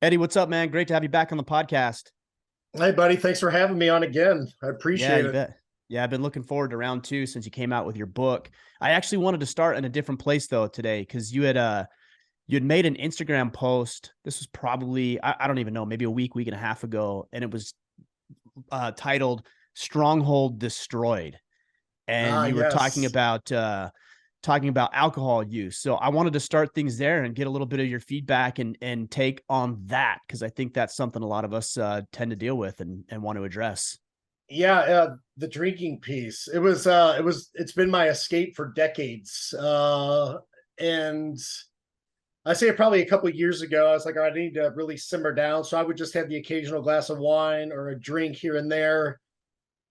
Eddie, what's up, man? Great to have you back on the podcast. Hey, buddy. Thanks for having me on again. I Yeah, appreciate you it. bet. Yeah, I've been looking forward to round two since you came out with your book. I actually wanted to start in a different place though today because you had made an Instagram post. This was probably I don't even know, maybe a week and a half ago, and it was titled "Stronghold Destroyed," and Ah, you were yes. talking about alcohol use. So I wanted to start things there and get a little bit of your feedback and take on that because I think that's something a lot of us tend to deal with and want to address. Yeah, the drinking piece. It's been my escape for decades. And I say probably a couple of years ago, I was like, "All right, I need to really simmer down." So I would just have the occasional glass of wine or a drink here and there.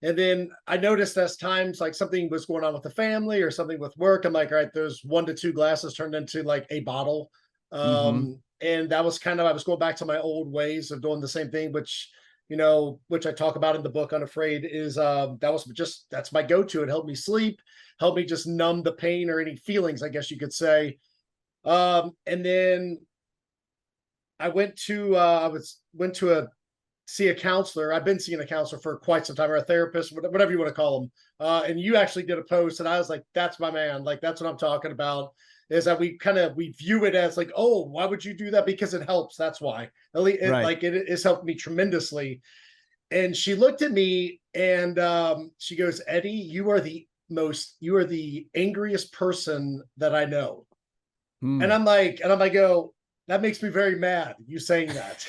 And then I noticed as times like something was going on with the family or something with work, I'm like, all right, there's 1 to 2 glasses turned into like a bottle. Mm-hmm. And that was I was going back to my old ways of doing the same thing, which I talk about in the book Unafraid is that's my go-to. It helped me sleep, helped me just numb the pain or any feelings, I guess you could say. And then I went to a see a counselor. I've been seeing a counselor for quite some time, or a therapist, whatever you want to call them. And you actually did a post, and I was like, "That's my man. Like that's what I'm talking about." Is that we view it as like, "Oh, why would you do that?" Because it helps. That's why. At least Right. it has helped me tremendously. And she looked at me and she goes, "Eddie, you are the angriest person that I know." And Mm. go, that makes me very mad. You saying that.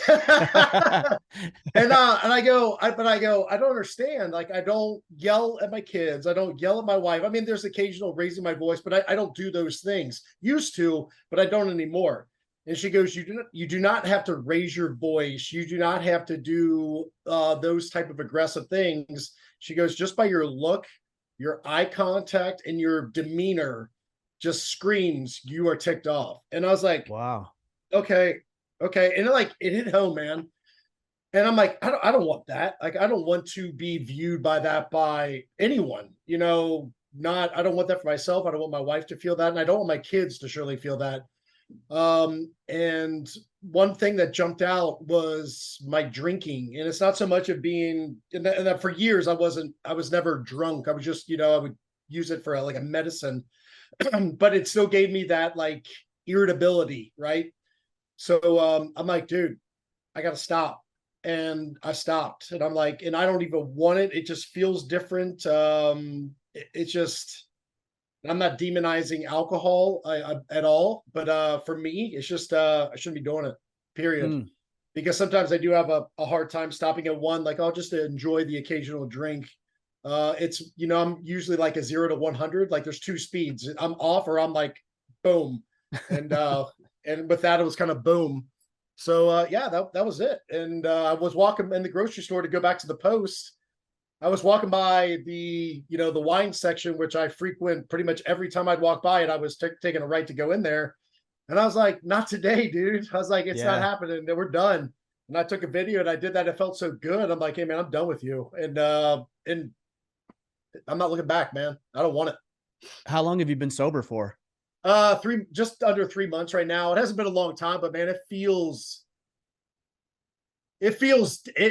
And I go, I don't understand. Like, I don't yell at my kids. I don't yell at my wife. I mean, there's occasional raising my voice, but I don't do those things. Used to, but I don't anymore. And she goes, you do not have to raise your voice. You do not have to do those type of aggressive things. She goes, just by your look, your eye contact, and your demeanor just screams you are ticked off. And I was like, Wow. okay, okay. And it hit home, man. And I'm like, I don't want that. Like, I don't want to be viewed by that by anyone. Not I don't want that for myself. I don't want my wife to feel that, and I don't want my kids to surely feel that. And one thing that jumped out was my drinking, and it's not so much of being. And that for years I was never drunk. I was just, I would use it for like a medicine, but it still gave me that like irritability, right? So I'm like, dude, I got to stop. And I stopped. And I'm like, and I don't even want it. It just feels different. It's just, I'm not demonizing alcohol at all. But for me, it's just, I shouldn't be doing it, period. Mm. Because sometimes I do have a hard time stopping at one. Like, I'll just enjoy the occasional drink. I'm usually like a 0 to 100. Like, there's two speeds. I'm off or I'm like, boom. And, and with that, it was kind of boom. So yeah, that was it. And I was walking in the grocery store to go back to the post. I was walking by the wine section, which I frequent pretty much every time I'd walk by it. I was taking a right to go in there, and I was like, "Not today, dude." I was like, "It's not Yeah. happening. We're done." And I took a video and I did that. It felt so good. I'm like, "Hey, man, I'm done with you." And I'm not looking back, man. I don't want it. How long have you been sober for? Just under 3 months right now. It hasn't been a long time, but man, it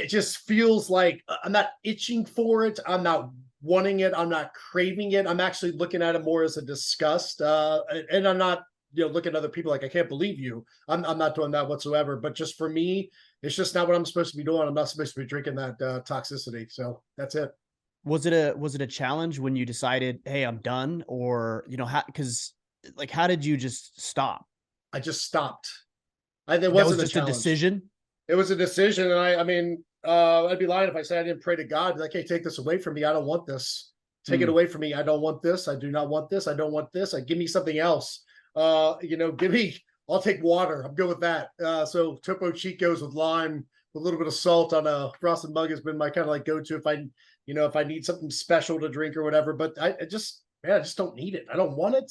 just feels like I'm not itching for it. I'm not wanting it. I'm not craving it. I'm actually looking at it more as a disgust. And I'm not, looking at other people like, I can't believe you. I'm not doing that whatsoever. But just for me, it's just not what I'm supposed to be doing. I'm not supposed to be drinking that toxicity. So that's it. Was it a challenge when you decided, hey, I'm done? Or, because like how did you just stop? I just stopped. There That was wasn't a just a challenge. decision. It was a decision. And I mean, I'd be lying if I said I didn't pray to God. Like, hey, take this away from me. I don't want this. Take it Mm. away from me. I don't want this. I do not want this. I don't want this. Give me something else. Give me, I'll take water. I'm good with that. So Topo Chicos with lime, with a little bit of salt on a frosted mug has been my kind of like go-to if I need something special to drink or whatever. But I just don't need it. I don't want it.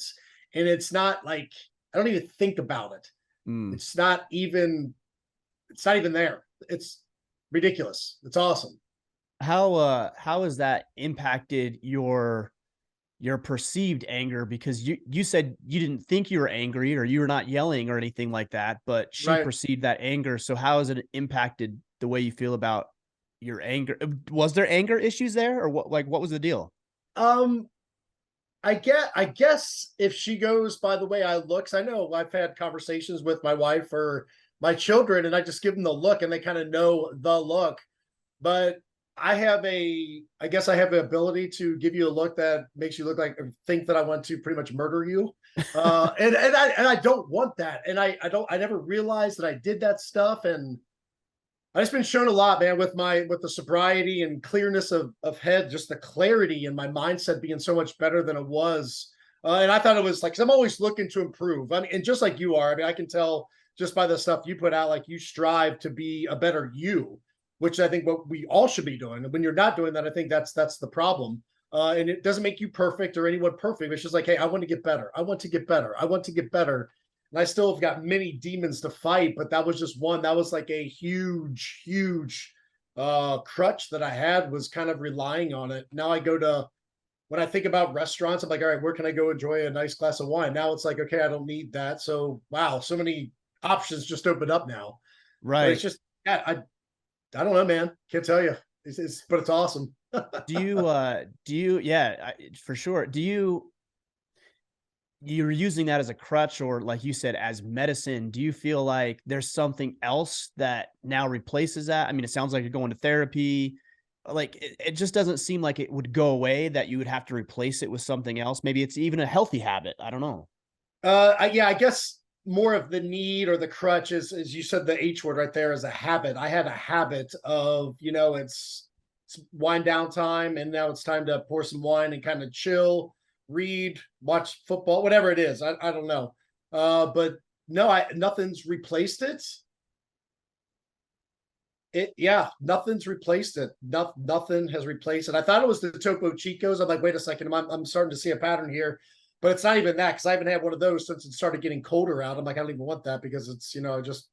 And it's not like, I don't even think about it. Mm. It's not even there. It's ridiculous. It's awesome. How has that impacted your your perceived anger, because you said you didn't think you were angry or you were not yelling or anything like that, but she Right. perceived that anger. So how has it impacted the way you feel about your anger? Was there anger issues there, or what? Like, what was the deal? Um, I guess if she goes by the way I look, 'cause I know I've had conversations with my wife or my children, and I just give them the look, and they kind of know the look. But I guess I have the ability to give you a look that makes you look like think that I want to pretty much murder you. And I don't want that. And I never realized that I did that stuff. And I just been shown a lot, man, with the sobriety and clearness of head, just the clarity and my mindset being so much better than it was. And I thought it was like, 'cause I'm always looking to improve. I mean, and just like you are, I mean, I can tell just by the stuff you put out, like you strive to be a better you, which I think what we all should be doing. And when you're not doing that, I think that's the problem. And it doesn't make you perfect or anyone perfect. It's just like, hey, I want to get better. I want to get better. I want to get better. And I still have got many demons to fight, but that was just one. That was like a huge, huge crutch that I had, was kind of relying on it. Now I go to, when I think about restaurants, I'm like, all right, where can I go enjoy a nice glass of wine? Now it's like, okay, I don't need that. So wow, so many options just opened up now. But it's Right. just, yeah, I don't know, man. Can't tell you. But it's awesome. Yeah, for sure. You're using that as a crutch, or like you said, as medicine. Do you feel like there's something else that now replaces that? I mean, it sounds like you're going to therapy. Like it just doesn't seem like it would go away, that you would have to replace it with something else. Maybe it's even a healthy habit. I don't know. Yeah, I guess more of the need or the crutch is, as you said, the H word right there, is a habit. I had a habit of, it's wind down time, and now it's time to pour some wine and kind of chill, read, watch football, whatever it is. I don't know. But no, I nothing's replaced it. Yeah, nothing's replaced it. Nothing has replaced it. I thought it was the Topo Chicos. I'm like, wait a second, I'm starting to see a pattern here, but it's not even that, because I haven't had one of those since it started getting colder out. I'm like, I don't even want that, because it's just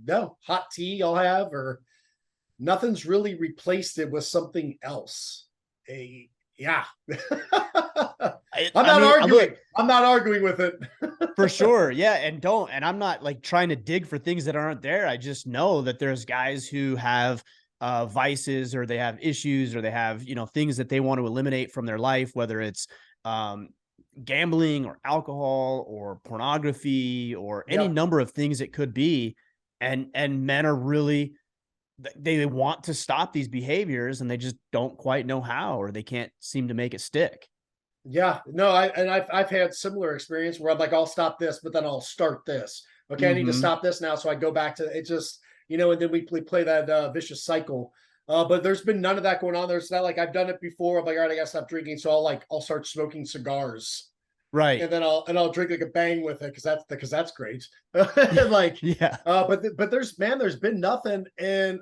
no hot tea I'll have, or nothing's really replaced it with something else. A Yeah. I'm I not mean, arguing. look, I'm not arguing with it. for sure. Yeah. And I'm not like trying to dig for things that aren't there. I just know that there's guys who have vices, or they have issues, or they have, things that they want to eliminate from their life, whether it's um, gambling or alcohol or pornography or any Yep. number of things it could be. And men are really, they want to stop these behaviors, and they just don't quite know how, or they can't seem to make it stick. Yeah, no, I've had similar experience where I'm like, I'll stop this, but then I'll start this. Okay, I need to Hmm. stop this now, so I go back to it. Just and then we play that vicious cycle. But there's been none of that going on. There's not like I've done it before. I'm like, all right, I gotta stop drinking, so I'll start smoking cigars, Right. and then I'll drink like a bang with it, because that's great. And like, Yeah. but there's been nothing, and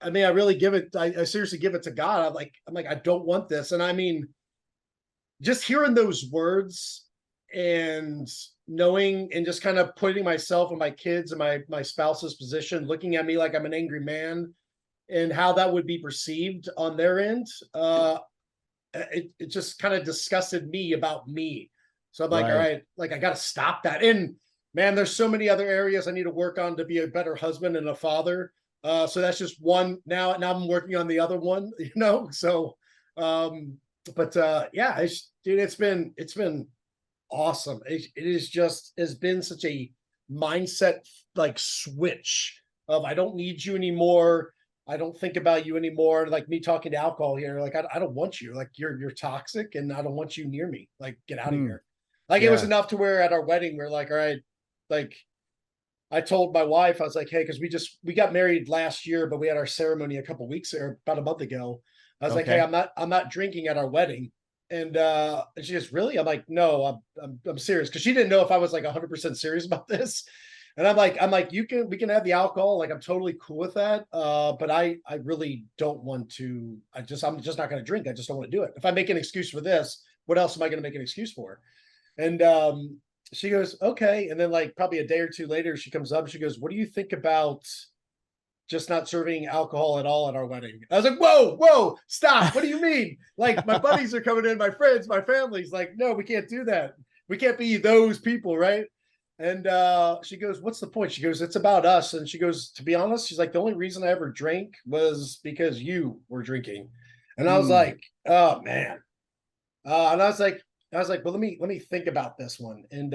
I mean, I really give it. I seriously give it to God. I'm like, I don't want this, and I mean, just hearing those words and knowing and just kind of putting myself and my kids and my spouse's position, looking at me like I'm an angry man, and how that would be perceived on their end, it just kind of disgusted me about me. So I'm like, all Right. right, like I got to stop that. And man, there's so many other areas I need to work on to be a better husband and a father. So that's just one. Now I'm working on the other one. So um, but yeah, dude, it's been awesome. It is just has been such a mindset like switch of I don't need you anymore. I don't think about you anymore. Like me talking to alcohol here, like I don't want you. Like you're toxic, and I don't want you near me. Like get out of Hmm. here. Like it was Yeah. enough to where at our wedding we're like, all right, like I told my wife, I was like, hey, because we got married last year, but we had our ceremony a couple weeks or about a month ago. I was like, hey, Okay. I'm not drinking at our wedding. And she goes, really? I'm like, no, I'm serious, because she didn't know if I was like 100% serious about this. And I'm like, we can have the alcohol, like I'm totally cool with that. But I really don't want to. I'm just not going to drink. I just don't want to do it. If I make an excuse for this, what else am I going to make an excuse for? And she goes, okay. And then like probably a day or two later, she comes up. She goes, what do you think about just not serving alcohol at all at our wedding. I was like, whoa, stop. What do you mean? Like, my buddies are coming in, my friends, my family's like, no, we can't do that. We can't be those people, right? And she goes, what's the point? She goes, it's about us. And she goes, to be honest, she's like, the only reason I ever drank was because you were drinking. And I was Mm, like, oh man. And I was like, well, let me think about this one. And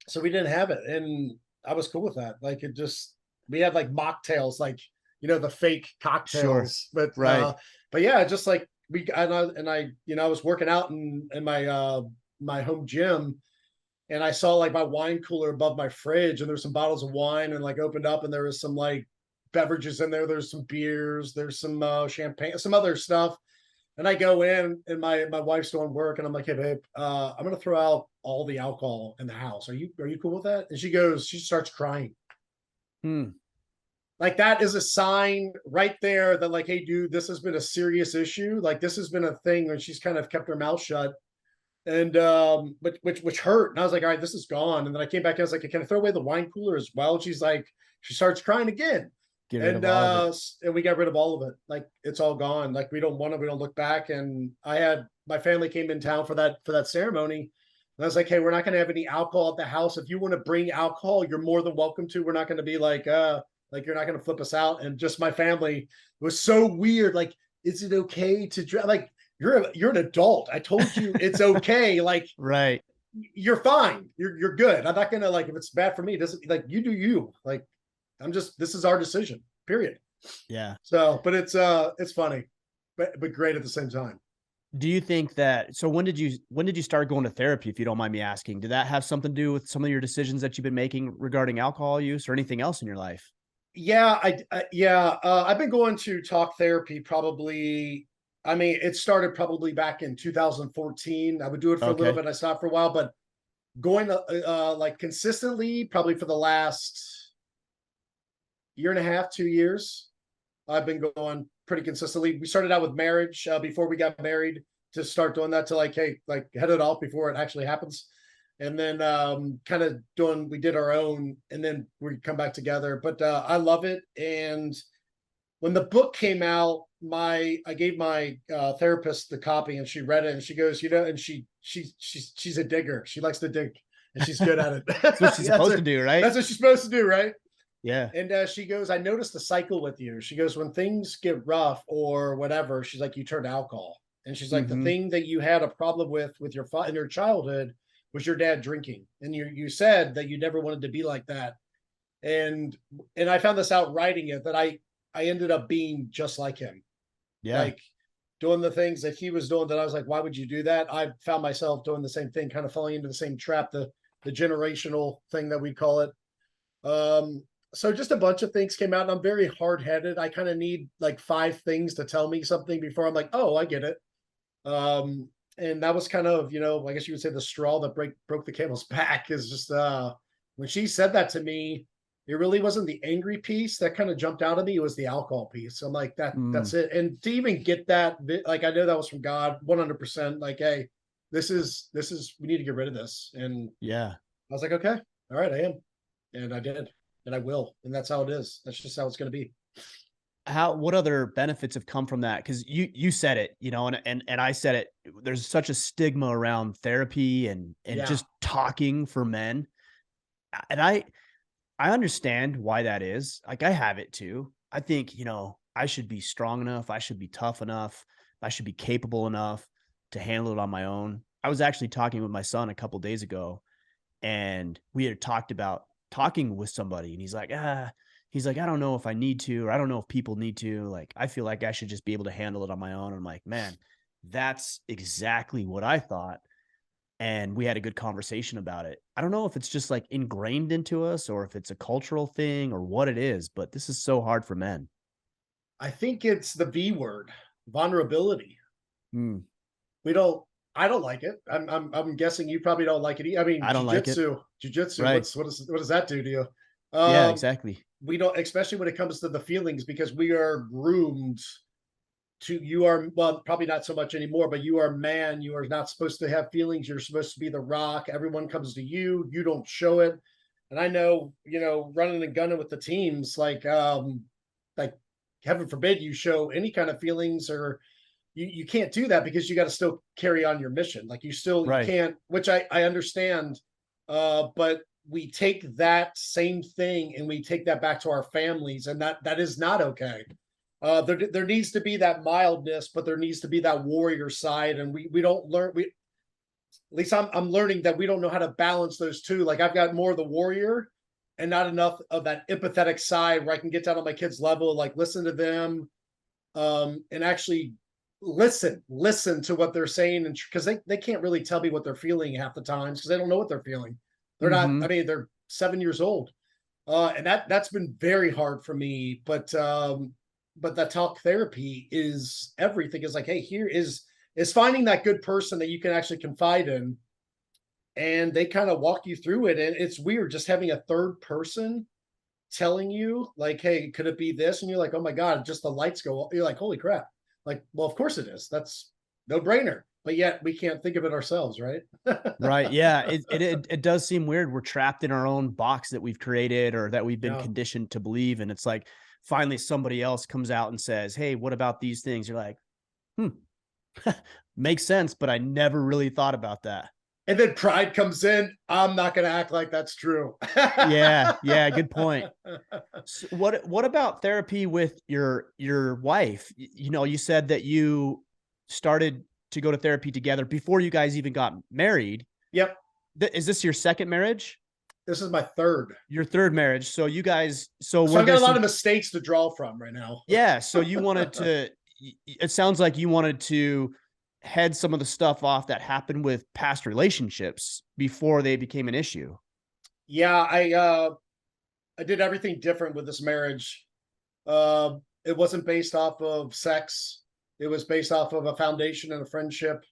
so we didn't have it. And I was cool with that. Like, it just, we had like mocktails, like, the fake sure. cocktails. Right. But yeah, just like I was working out in my home gym, and I saw like my wine cooler above my fridge, and there's some bottles of wine, and like opened up, and there was some like beverages in there. There's some beers, there's some champagne, some other stuff. And I go in, and my wife's doing work, and I'm like, hey babe, I'm gonna throw out all the alcohol in the house. Are you cool with that? And she starts crying. Hmm. Like, that is a sign right there that, like, hey dude, this has been a serious issue. Like, this has been a thing, and she's kind of kept her mouth shut. And but which hurt. And I was like, all right, this is gone. And then I came back and I was like, can I throw away the wine cooler as well? And she's like, she starts crying again. Get rid of all of it. And we got rid of all of it. Like, it's all gone. Like, we don't want to, we don't look back. And I had my family came in town for that ceremony. And I was like, hey, we're not going to have any alcohol at the house. If you want to bring alcohol, you're more than welcome to. We're not going to be like you're not going to flip us out. And just my family, it was so weird. Like, is it okay to drink? Like, you're an adult. I told you it's okay. Like, Right. you're fine. You're good. I'm not gonna, like, if it's bad for me, it doesn't, like, you do you. Like, this is our decision. Period. Yeah. So, but it's funny, but great at the same time. Do you think that, so when did you start going to therapy, if you don't mind me asking? Did that have something to do with some of your decisions that you've been making regarding alcohol use or anything else in your life? Yeah, I've been going to talk therapy probably. I mean, it started probably back in 2014. I would do it for a little Okay. bit. I stopped for a while, but going to like consistently probably for the last year and a half, 2 years. I've been going pretty consistently. We started out with marriage before we got married, to start doing that, to like, hey, like, head it off before it actually happens. And then kind of we did our own, and then we come back together. But I love it. And when the book came out, I gave my therapist the copy, and she read it, and she goes, and she's a digger. She likes to dig, and she's good at it. That's what she's supposed to do, right? That's what she's supposed to do, right? Yeah. And she goes, I noticed the cycle with you. She goes, when things get rough or whatever, she's like, you turn to alcohol. And she's like, the Mm-hmm. thing that you had a problem with your in your childhood was your dad drinking. And you said that you never wanted to be like that. And I found this out writing it, that I ended up being just like him. Yeah. Like, doing the things that he was doing, that I was like, why would you do that? I found myself doing the same thing, kind of falling into the same trap, the generational thing that we call it. So just a bunch of things came out, and I'm very hard-headed. I kind of need like 5 things to tell me something before I'm like, oh, I get it. And that was kind of, I guess you would say, the straw that broke the camel's back, is just when she said that to me, it really wasn't the angry piece that kind of jumped out at me. It was the alcohol piece. So I'm like, Mm, that's it. And to even get that, like, I know that was from God, 100%. Like, hey, this is, we need to get rid of this. And yeah. I was like, okay, all right, I am. And I did, and I will. And that's how it is. That's just how it's going to be. What other benefits have come from that? Because you said it, and I said it. There's such a stigma around therapy and Yeah. just talking for men. And I understand why that is. Like, I have it too. I think, I should be strong enough. I should be tough enough. I should be capable enough to handle it on my own. I was actually talking with my son a couple days ago, and we had talked about talking with somebody, and he's like, I don't know if I need to, or I don't know if people need to. Like, I feel like I should just be able to handle it on my own. And I'm like, man, that's exactly what I thought. And we had a good conversation about it. I don't know if it's just like ingrained into us, or if it's a cultural thing, or what it is, but this is so hard for men. I think it's the V word, vulnerability. Mm, We don't, I don't like it. I'm guessing you probably don't like it. I mean, I don't like it. jujitsu, Right. what does that do to you? Yeah, Um, exactly. we don't, especially when it comes to the feelings, because we are groomed you are, well, probably not so much anymore, but you are man. You are not supposed to have feelings. You're supposed to be the rock. Everyone comes to you. You don't show it. And I know, running and gunning with the teams, like heaven forbid you show any kind of feelings, or you can't do that because you got to still carry on your mission. Like you Right. can't, which I understand. But we take that same thing and we take that back to our families, and that is not okay. There needs to be that mildness, but there needs to be that warrior side, and we don't learn. We, at least I'm learning that we don't know how to balance those two. Like I've got more of the warrior and not enough of that empathetic side where I can get down on my kids' level, like listen to them, and actually listen to what they're saying, and because they can't really tell me what they're feeling half the times because they don't know what they're feeling. They're not. Mm-hmm. I mean, they're 7 years old, and that's been very hard for me. But that talk therapy is everything. Is like, hey, here is finding that good person that you can actually confide in, and they kind of walk you through it. And it's weird just having a third person telling you, like, hey, could it be this? And you're like, oh my God, just the lights go. You're like, holy crap. Like, well, of course it is. That's no brainer. But yet we can't think of it ourselves, right? Right. Yeah. It does seem weird. We're trapped in our own box that we've created or that we've been Yeah. conditioned to believe. And it's like finally somebody else comes out and says, hey, what about these things? You're like, hmm, makes sense, but I never really thought about that. And then pride comes in. I'm not going to act like that's true. Yeah. Yeah. Good point. So what about therapy with your wife? You said that you started to go to therapy together before you guys even got married. Yep. Is this your second marriage? This is my third. Your third marriage. So you guys, so So were I've got there a lot some, of mistakes to draw from right now. yeah. So you wanted to, it sounds like you wanted to head some of the stuff off that happened with past relationships before they became an issue. Yeah, I did everything different with this marriage. It wasn't based off of sex. It was based off of a foundation and a friendship,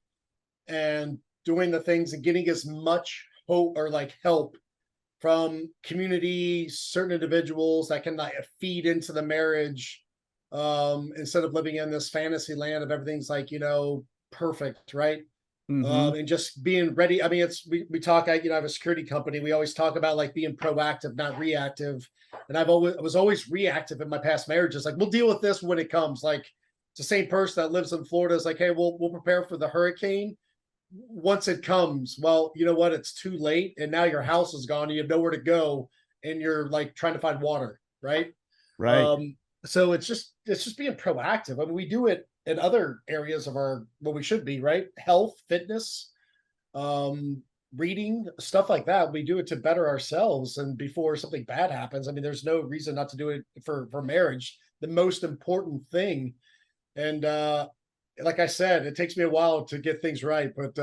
and doing the things and getting as much hope or like help from community, certain individuals that can like feed into the marriage, instead of living in this fantasy land of everything's like, perfect, right? Mm-hmm. And just being ready. I mean, we talk. I have a security company. We always talk about like being proactive, not reactive. And I was always reactive in my past marriages. Like we'll deal with this when it comes. Like it's the same person that lives in Florida is like, hey, we'll prepare for the hurricane once it comes. Well, you know what? It's too late, and now your house is gone. And you have nowhere to go, and you're like trying to find water, right? Right. Um, so it's just being proactive. I mean, we do it in other areas of our what we should be, right? Health, fitness, um, reading, stuff like that. We do it to better ourselves. And before something bad happens, I mean, there's no reason not to do it for marriage, the most important thing. And like I said, it takes me a while to get things right, but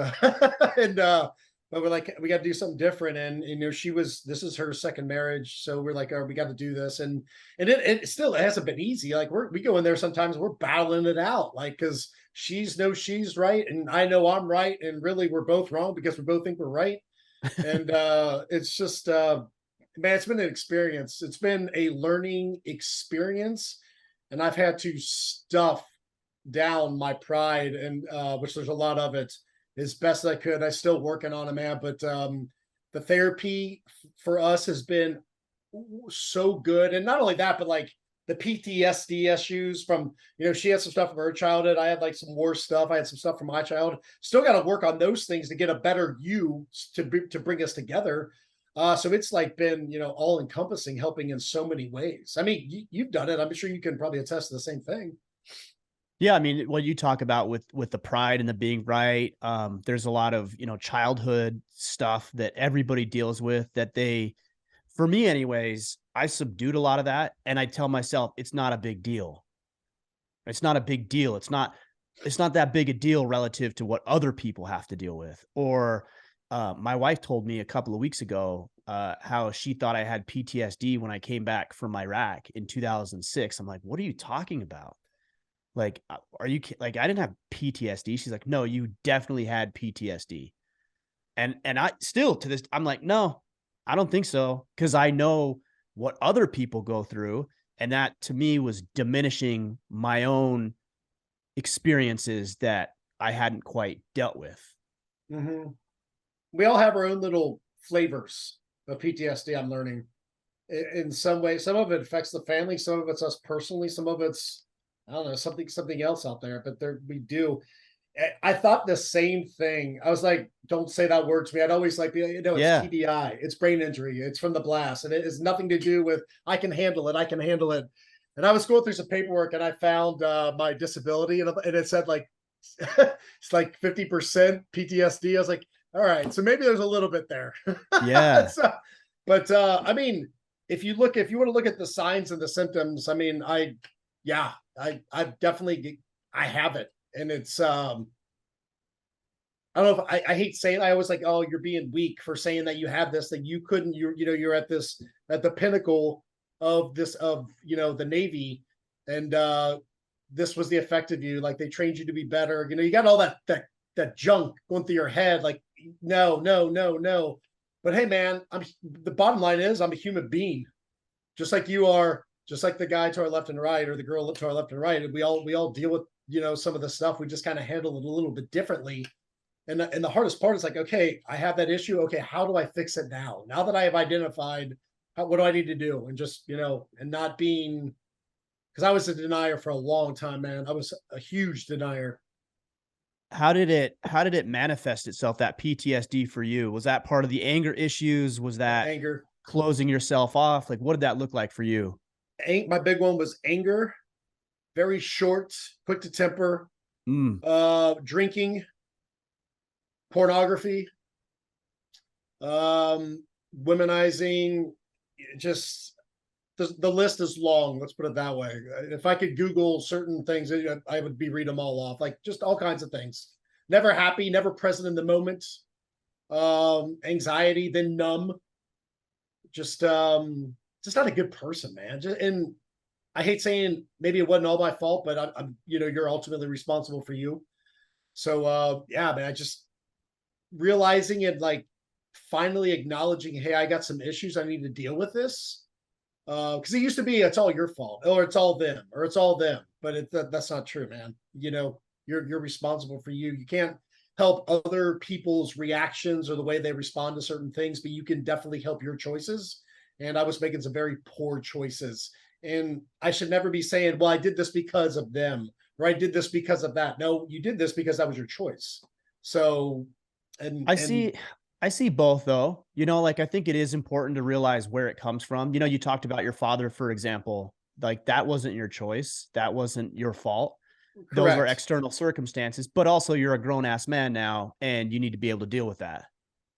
and but we're like, we got to do something different. And this is her second marriage, so we're like, oh, we got to do this. And it still it hasn't been easy. Like we go in there sometimes, we're battling it out, like because she's right and I know I'm right, and really we're both wrong because we both think we're right. And it's just man, it's been an experience. It's been a learning experience, and I've had to stuff down my pride, and which there's a lot of it, as best I could. I still working on it, man. But the therapy for us has been so good. And not only that, but like the PTSD issues from, she had some stuff from her childhood. I had like some war stuff. I had some stuff from my childhood. Still got to work on those things to get a better you to bring us together. So it's like been, all encompassing, helping in so many ways. I mean, you've done it. I'm sure you can probably attest to the same thing. Yeah, I mean, what you talk about with the pride and the being right, there's a lot of, childhood stuff that everybody deals with that for me anyways, I subdued a lot of that and I tell myself it's not a big deal. It's not a big deal. It's not that big a deal relative to what other people have to deal with. Or my wife told me a couple of weeks ago how she thought I had PTSD when I came back from Iraq in 2006. I'm like, what are you talking about? Like, are you like, I didn't have PTSD. She's like, no, you definitely had PTSD. And I still to this, I'm like, no, I don't think so. Cause I know what other people go through. And that to me was diminishing my own experiences that I hadn't quite dealt with. Mm-hmm. We all have our own little flavors. of PTSD. I'm learning in some way. Some of it affects the family, some of it's us personally, some of it's, I don't know, something else out there. But there we do. I thought the same thing. I was like, don't say that word to me. I'd always like, it's Yeah. TBI, it's brain injury, it's from the blast, and it has nothing to do with I can handle it. I can handle it. And I was going through some paperwork and I found my disability, and it said like it's like 50% PTSD. I was like, all right, so maybe there's a little bit there. Yeah. So, but I mean, if you want to look at the signs and the symptoms, I mean, yeah, I definitely I have it, and it's I don't know if I hate saying, I always like, oh, you're being weak for saying that you have this, that you couldn't, you're at this, at the pinnacle of this, of, the Navy. And this was the effect of you. Like they trained you to be better. You got all that junk going through your head. Like, no, no, no, no. But hey, man, the bottom line is I'm a human being, just like you are, just like the guy to our left and right, or the girl to our left and right. And we all deal with, some of the stuff. We just kind of handle it a little bit differently. And the hardest part is like, okay, I have that issue. Okay, how do I fix it now? Now that I have identified, what do I need to do? And just, and not being, because I was a denier for a long time, man. I was a huge denier. How did it manifest itself, that PTSD for you? Was that part of the anger issues? Was that Anger. closing yourself off? Like, what did that look like for you? My big one was anger, very short, quick to temper, Mm. drinking, pornography, womenizing, just the list is long. Let's put it that way. If I could Google certain things, I would be read them all off, like just all kinds of things. Never happy, never present in the moment. Anxiety, then numb. Just not a good person, man. And I hate saying maybe it wasn't all my fault, but I'm you're ultimately responsible for you. So yeah, man, I just realizing it, like finally acknowledging, hey, I got some issues, I need to deal with this. Because it used to be it's all your fault, or it's all them, or it's all them. But that's not true, man. You're responsible for you. You can't help other people's reactions or the way they respond to certain things, but you can definitely help your choices. And I was making some very poor choices. And I should never be saying, well, I did this because of them, or I did this because of that. No, you did this because that was your choice. So, I and see I see both though. Like I think it is important to realize where it comes from. You talked about your father, for example. Like that wasn't your choice. That wasn't your fault. Those are correct. external circumstances, but also you're a grown ass man now and you need to be able to deal with that.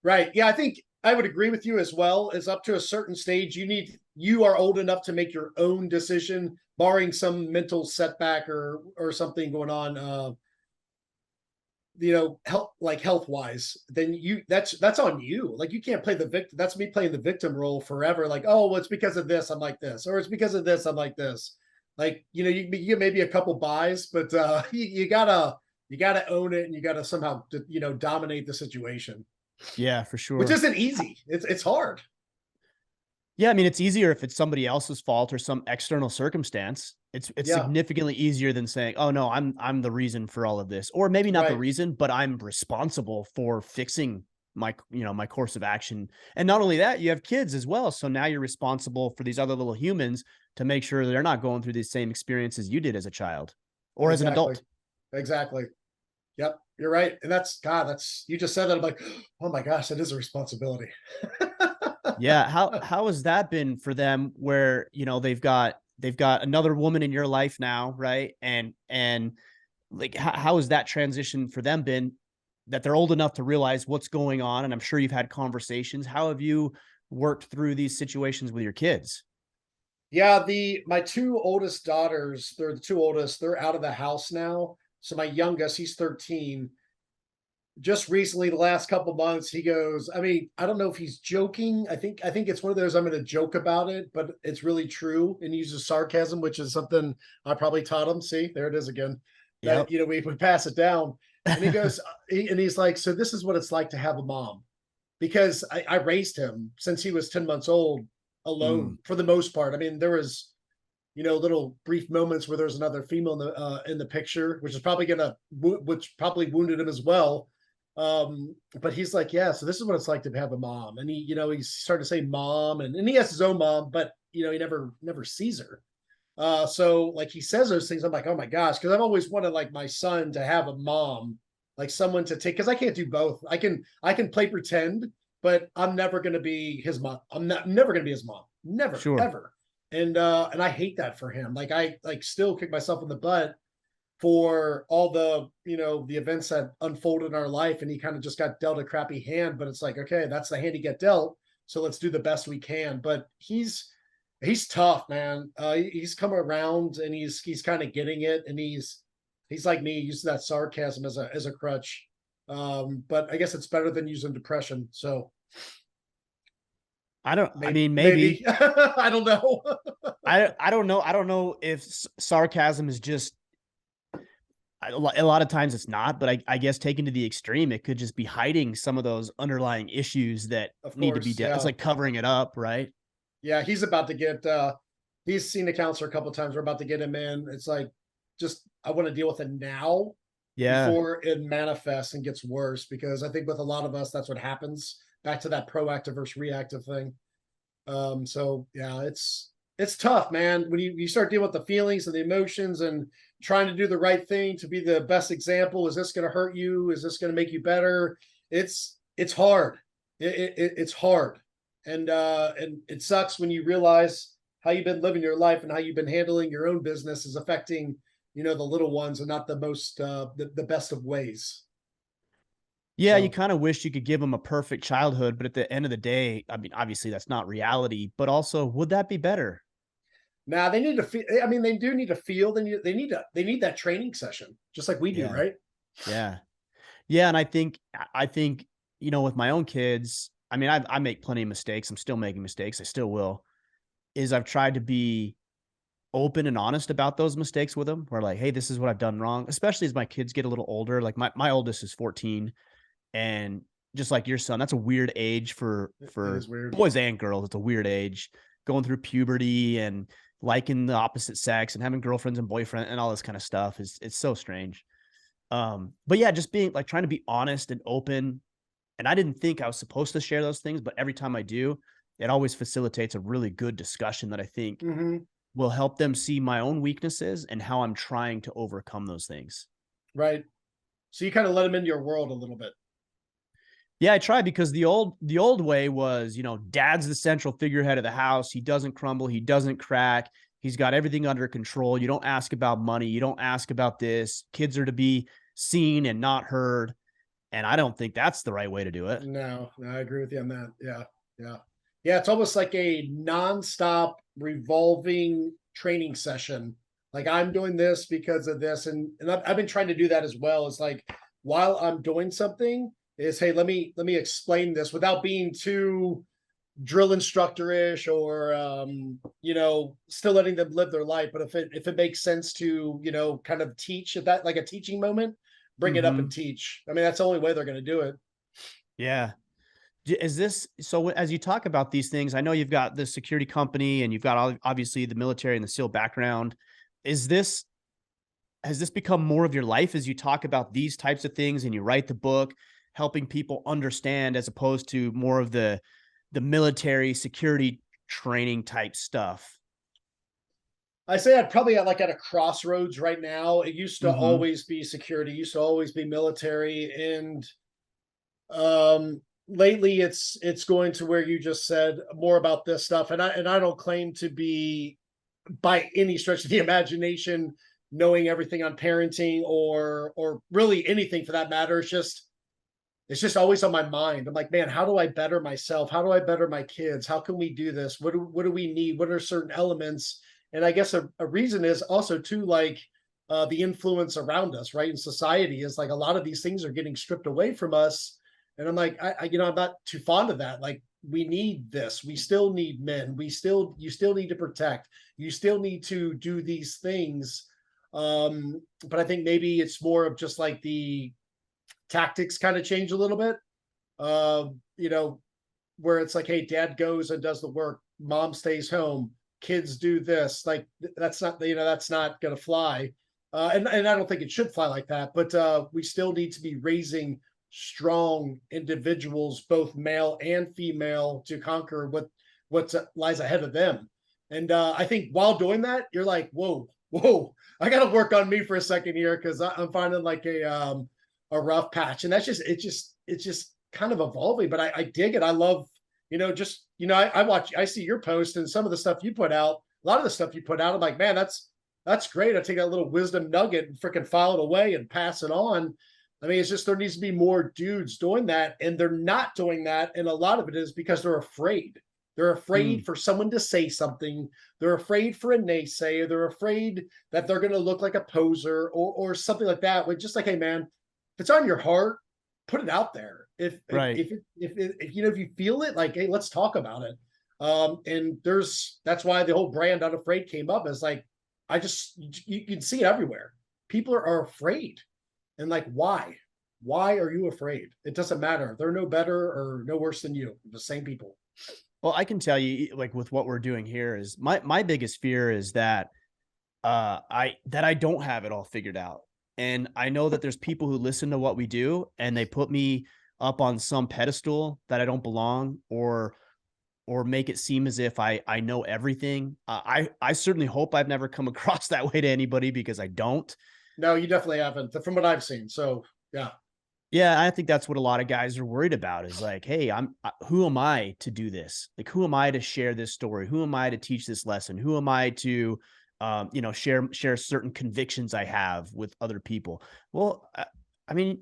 Right. Yeah, I think I would agree with you as well. Is up to a certain stage, you are old enough to make your own decision, barring some mental setback or something going on. Health wise, then that's on you. Like you can't play the victim. That's me playing the victim role forever. Like, oh, well, it's because of this I'm like this, or it's because of this I'm like this. Like, you get maybe a couple buys, but you gotta own it, and you gotta somehow dominate the situation, Yeah, for which sure. isn't easy. It's hard. Yeah, I mean, it's easier if it's somebody else's fault or some external circumstance. It's Yeah. significantly easier than saying, "Oh no, I'm the reason for all of this," or maybe not the Right. reason, but I'm responsible for fixing my course of action. And not only that, you have kids as well, so now you're responsible for these other little humans to make sure they're not going through these same experiences you did as a child or as an Exactly. adult. Exactly. Yep. You're right. And that's you just said that. I'm like, oh my gosh, that is a responsibility. Yeah, how has that been for them where, they've got another woman in your life now, right? And like how has that transition for them been that they're old enough to realize what's going on? And I'm sure you've had conversations. How have you worked through these situations with your kids? Yeah, the my two oldest daughters, they're the two oldest, they're out of the house now. So my youngest, he's 13. Just recently, the last couple months, he goes, I mean, I don't know if he's joking. I think it's one of those, I'm gonna joke about it, but it's really true, and he uses sarcasm, which is something I probably taught him. See, there it is again. That Yep. we pass it down. And he goes, and he's like, so this is what it's like to have a mom, because I raised him since he was 10 months old Mm, alone for the most part. I mean, there was, little brief moments where there's another female in the picture, which is probably which probably wounded him as well. But he's like, yeah, so this is what it's like to have a mom. And he, he's starting to say mom, and he has his own mom, but he never sees her. So like he says those things, I'm like, oh my gosh, because I've always wanted like my son to have a mom, like someone to take, because I can't do both. I can play pretend, but I'm never gonna be his mom. I'm never gonna be his mom. Never, Sure. ever. And I hate that for him. Like I like still kick myself in the butt for all the the events that unfolded in our life, and he kind of just got dealt a crappy hand. But it's like, okay, that's the hand he get dealt, so let's do the best we can. But he's tough, man. He's come around, and he's kind of getting it, and he's like me, using that sarcasm as a crutch. But I guess it's better than using depression. So I maybe mean, maybe. maybe I don't know. I don't know. I don't know if sarcasm is just a lot of times it's not, but I guess taken to the extreme, it could just be hiding some of those underlying issues that Of need to be course, dealt. It's yeah. like covering it up, right? Yeah, he's about to get he's seen a counselor a couple times. We're about to get him in. It's like, just I want to deal with it now Yeah. before it manifests and gets worse, because I think with a lot of us that's what happens. Back to that proactive versus reactive thing. So yeah, it's tough, man. When you start dealing with the feelings and the emotions and trying to do the right thing to be the best example. Is this going to hurt you? Is this going to make you better? It's hard. It's hard, and it sucks when you realize how you've been living your life and how you've been handling your own business is affecting the little ones, and not the most the best of ways. Yeah, you So kind of wish you could give them a perfect childhood, but at the end of the day, I mean, obviously that's not reality, but also would that be better? now they need to feel. I mean, they do need to feel. They need that training session, just like we do, Yeah. right? Yeah. Yeah, and I think, with my own kids, I mean, I make plenty of mistakes. I'm still making mistakes. I still will. Is I've tried to be open and honest about those mistakes with them. Where like, hey, this is what I've done wrong. Especially as my kids get a little older. Like my oldest is 14, and just like your son, that's a weird age for It for is weird. boys and girls. It's a weird age, going through puberty and liking the opposite sex and having girlfriends and boyfriend and all this kind of stuff is it's so strange. But yeah, just being like trying to be honest and open. And I didn't think I was supposed to share those things, but every time I do, it always facilitates a really good discussion that I think Hmm. will help them see my own weaknesses and how I'm trying to overcome those things. Right. So you kind of let them into your world a little bit. Yeah, I try because the old way was, dad's the central figurehead of the house. He doesn't crumble, he doesn't crack. He's got everything under control. You don't ask about money, you don't ask about this. Kids are to be seen and not heard. And I don't think that's the right way to do it. No, no, I agree with you on that. Yeah, yeah, yeah. It's almost like a nonstop revolving training session. Like, I'm doing this because of this, and I've been trying to do that as well. It's like, while I'm doing something, is, hey, let me explain this without being too drill instructor-ish, or still letting them live their life. But if it makes sense to kind of teach at that, like a teaching moment, bring it up and Mm-hmm. teach. I mean, that's the only way they're going to do it. Yeah. Is this so? As you talk about these things, I know you've got the security company and you've got obviously the military and the SEAL background. Is this Has this become more of your life as you talk about these types of things and you write the book, helping people understand as opposed to more of the military security training type stuff? I say I'd probably at a crossroads right now. It used to Mm-hmm. always be security, used to always be military, and lately it's going to where you just said more about this stuff. And I don't claim to be, by any stretch of the imagination, knowing everything on parenting or really anything for that matter. It's just always on my mind. I'm like, man, how do I better myself? How do I better my kids? How can we do this? What do we need? What are certain elements? And I guess a reason is also too, like, the influence around us, right? In society, is like a lot of these things are getting stripped away from us. And I'm like, I'm not too fond of that. Like, we need this. We still need men. You still need to protect. You still need to do these things. But I think maybe it's more of just like the tactics kind of change a little bit. Uh, you know, where it's like, hey, dad goes and does the work, mom stays home, kids do this. Like, that's not going to fly. And I don't think it should fly like that. But we still need to be raising strong individuals, both male and female, to conquer what lies ahead of them. And I think while doing that, you're like, whoa, I got to work on me for a second here, because I'm finding like a rough patch, and that's just it's just kind of evolving. But I dig it. I love, I see your post and some of the stuff you put out. A lot of the stuff you put out, I'm like, man, that's great. I take that little wisdom nugget and freaking file it away and pass it on. I mean, it's just there needs to be more dudes doing that, and they're not doing that. And a lot of it is because they're afraid. They're afraid for someone to say something. They're afraid for a naysayer. They're afraid that they're going to look like a poser or something like that. But just like, hey, man, if it's on your heart, put it out there. If you feel it, like, hey, let's talk about it. And that's why the whole brand Unafraid came up. Is like, you can see it everywhere. People are afraid. And like, why? Why are you afraid? It doesn't matter. They're no better or no worse than you. The same people. Well, I can tell you, like, with what we're doing here, is my biggest fear is that I don't have it all figured out. And I know that there's people who listen to what we do and they put me up on some pedestal that I don't belong, or make it seem as if I know everything. I certainly hope I've never come across that way to anybody, because I don't. No, you definitely haven't, from what I've seen. So yeah. Yeah, I think that's what a lot of guys are worried about, is like, hey, who am I to do this? Like, who am I to share this story? Who am I to teach this lesson? Who am I to, share certain convictions I have with other people? Well, I mean,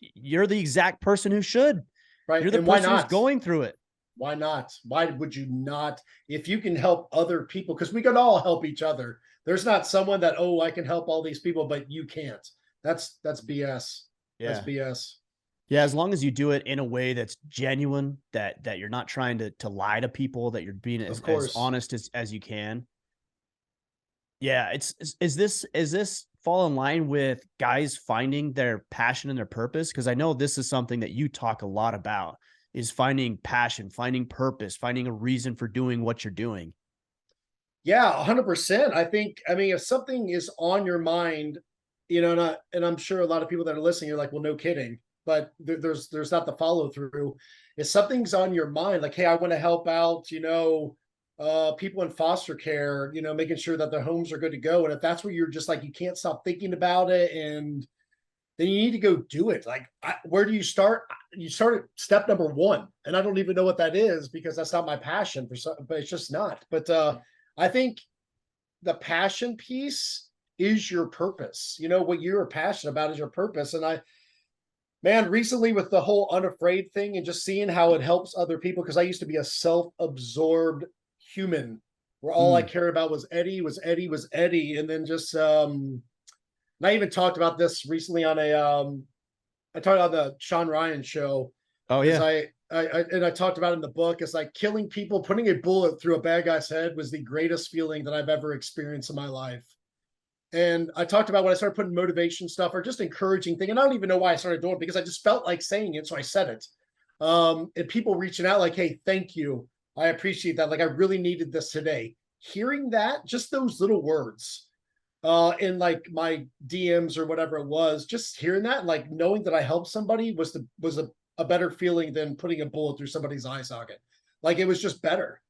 you're the exact person who should. Right. You're the and why person not? who's going through it. Why not? Why would you not? If you can help other people, because we can all help each other. There's not someone that, oh, I can help all these people, but you can't. That's BS. Yeah. That's BS. Yeah, as long as you do it in a way that's genuine, that you're not trying to lie to people, that you're being as honest as you can. Yeah, is this fall in line with guys finding their passion and their purpose? Because I know this is something that you talk a lot about, is finding passion, finding purpose, finding a reason for doing what you're doing. Yeah, 100%. I mean, if something is on your mind, and I'm sure a lot of people that are listening, you're like, well, no kidding. But there's not the follow through. If something's on your mind, like, hey, I want to help out, people in foster care, making sure that their homes are good to go. And if that's where you're just like, you can't stop thinking about it, and then you need to go do it. Like, where do you start? You start at step number 1. And I don't even know what that is, because that's not my passion but it's just not. But I think the passion piece is your purpose. What you're passionate about is your purpose. And man, recently with the whole Unafraid thing and just seeing how it helps other people, because I used to be a self-absorbed human where all I cared about was Eddie. And then just, and I even talked about this recently on I talked on the Sean Ryan show. Oh yeah. I talked about in the book, is like, killing people, putting a bullet through a bad guy's head was the greatest feeling that I've ever experienced in my life. And I talked about when I started putting motivation stuff or just encouraging thing. And I don't even know why I started doing it, because I just felt like saying it. So I said it. And people reaching out like, hey, thank you. I appreciate that. Like, I really needed this today. Hearing that, just those little words in like my DMs or whatever it was, just hearing that, like knowing that I helped somebody was a better feeling than putting a bullet through somebody's eye socket. Like, it was just better.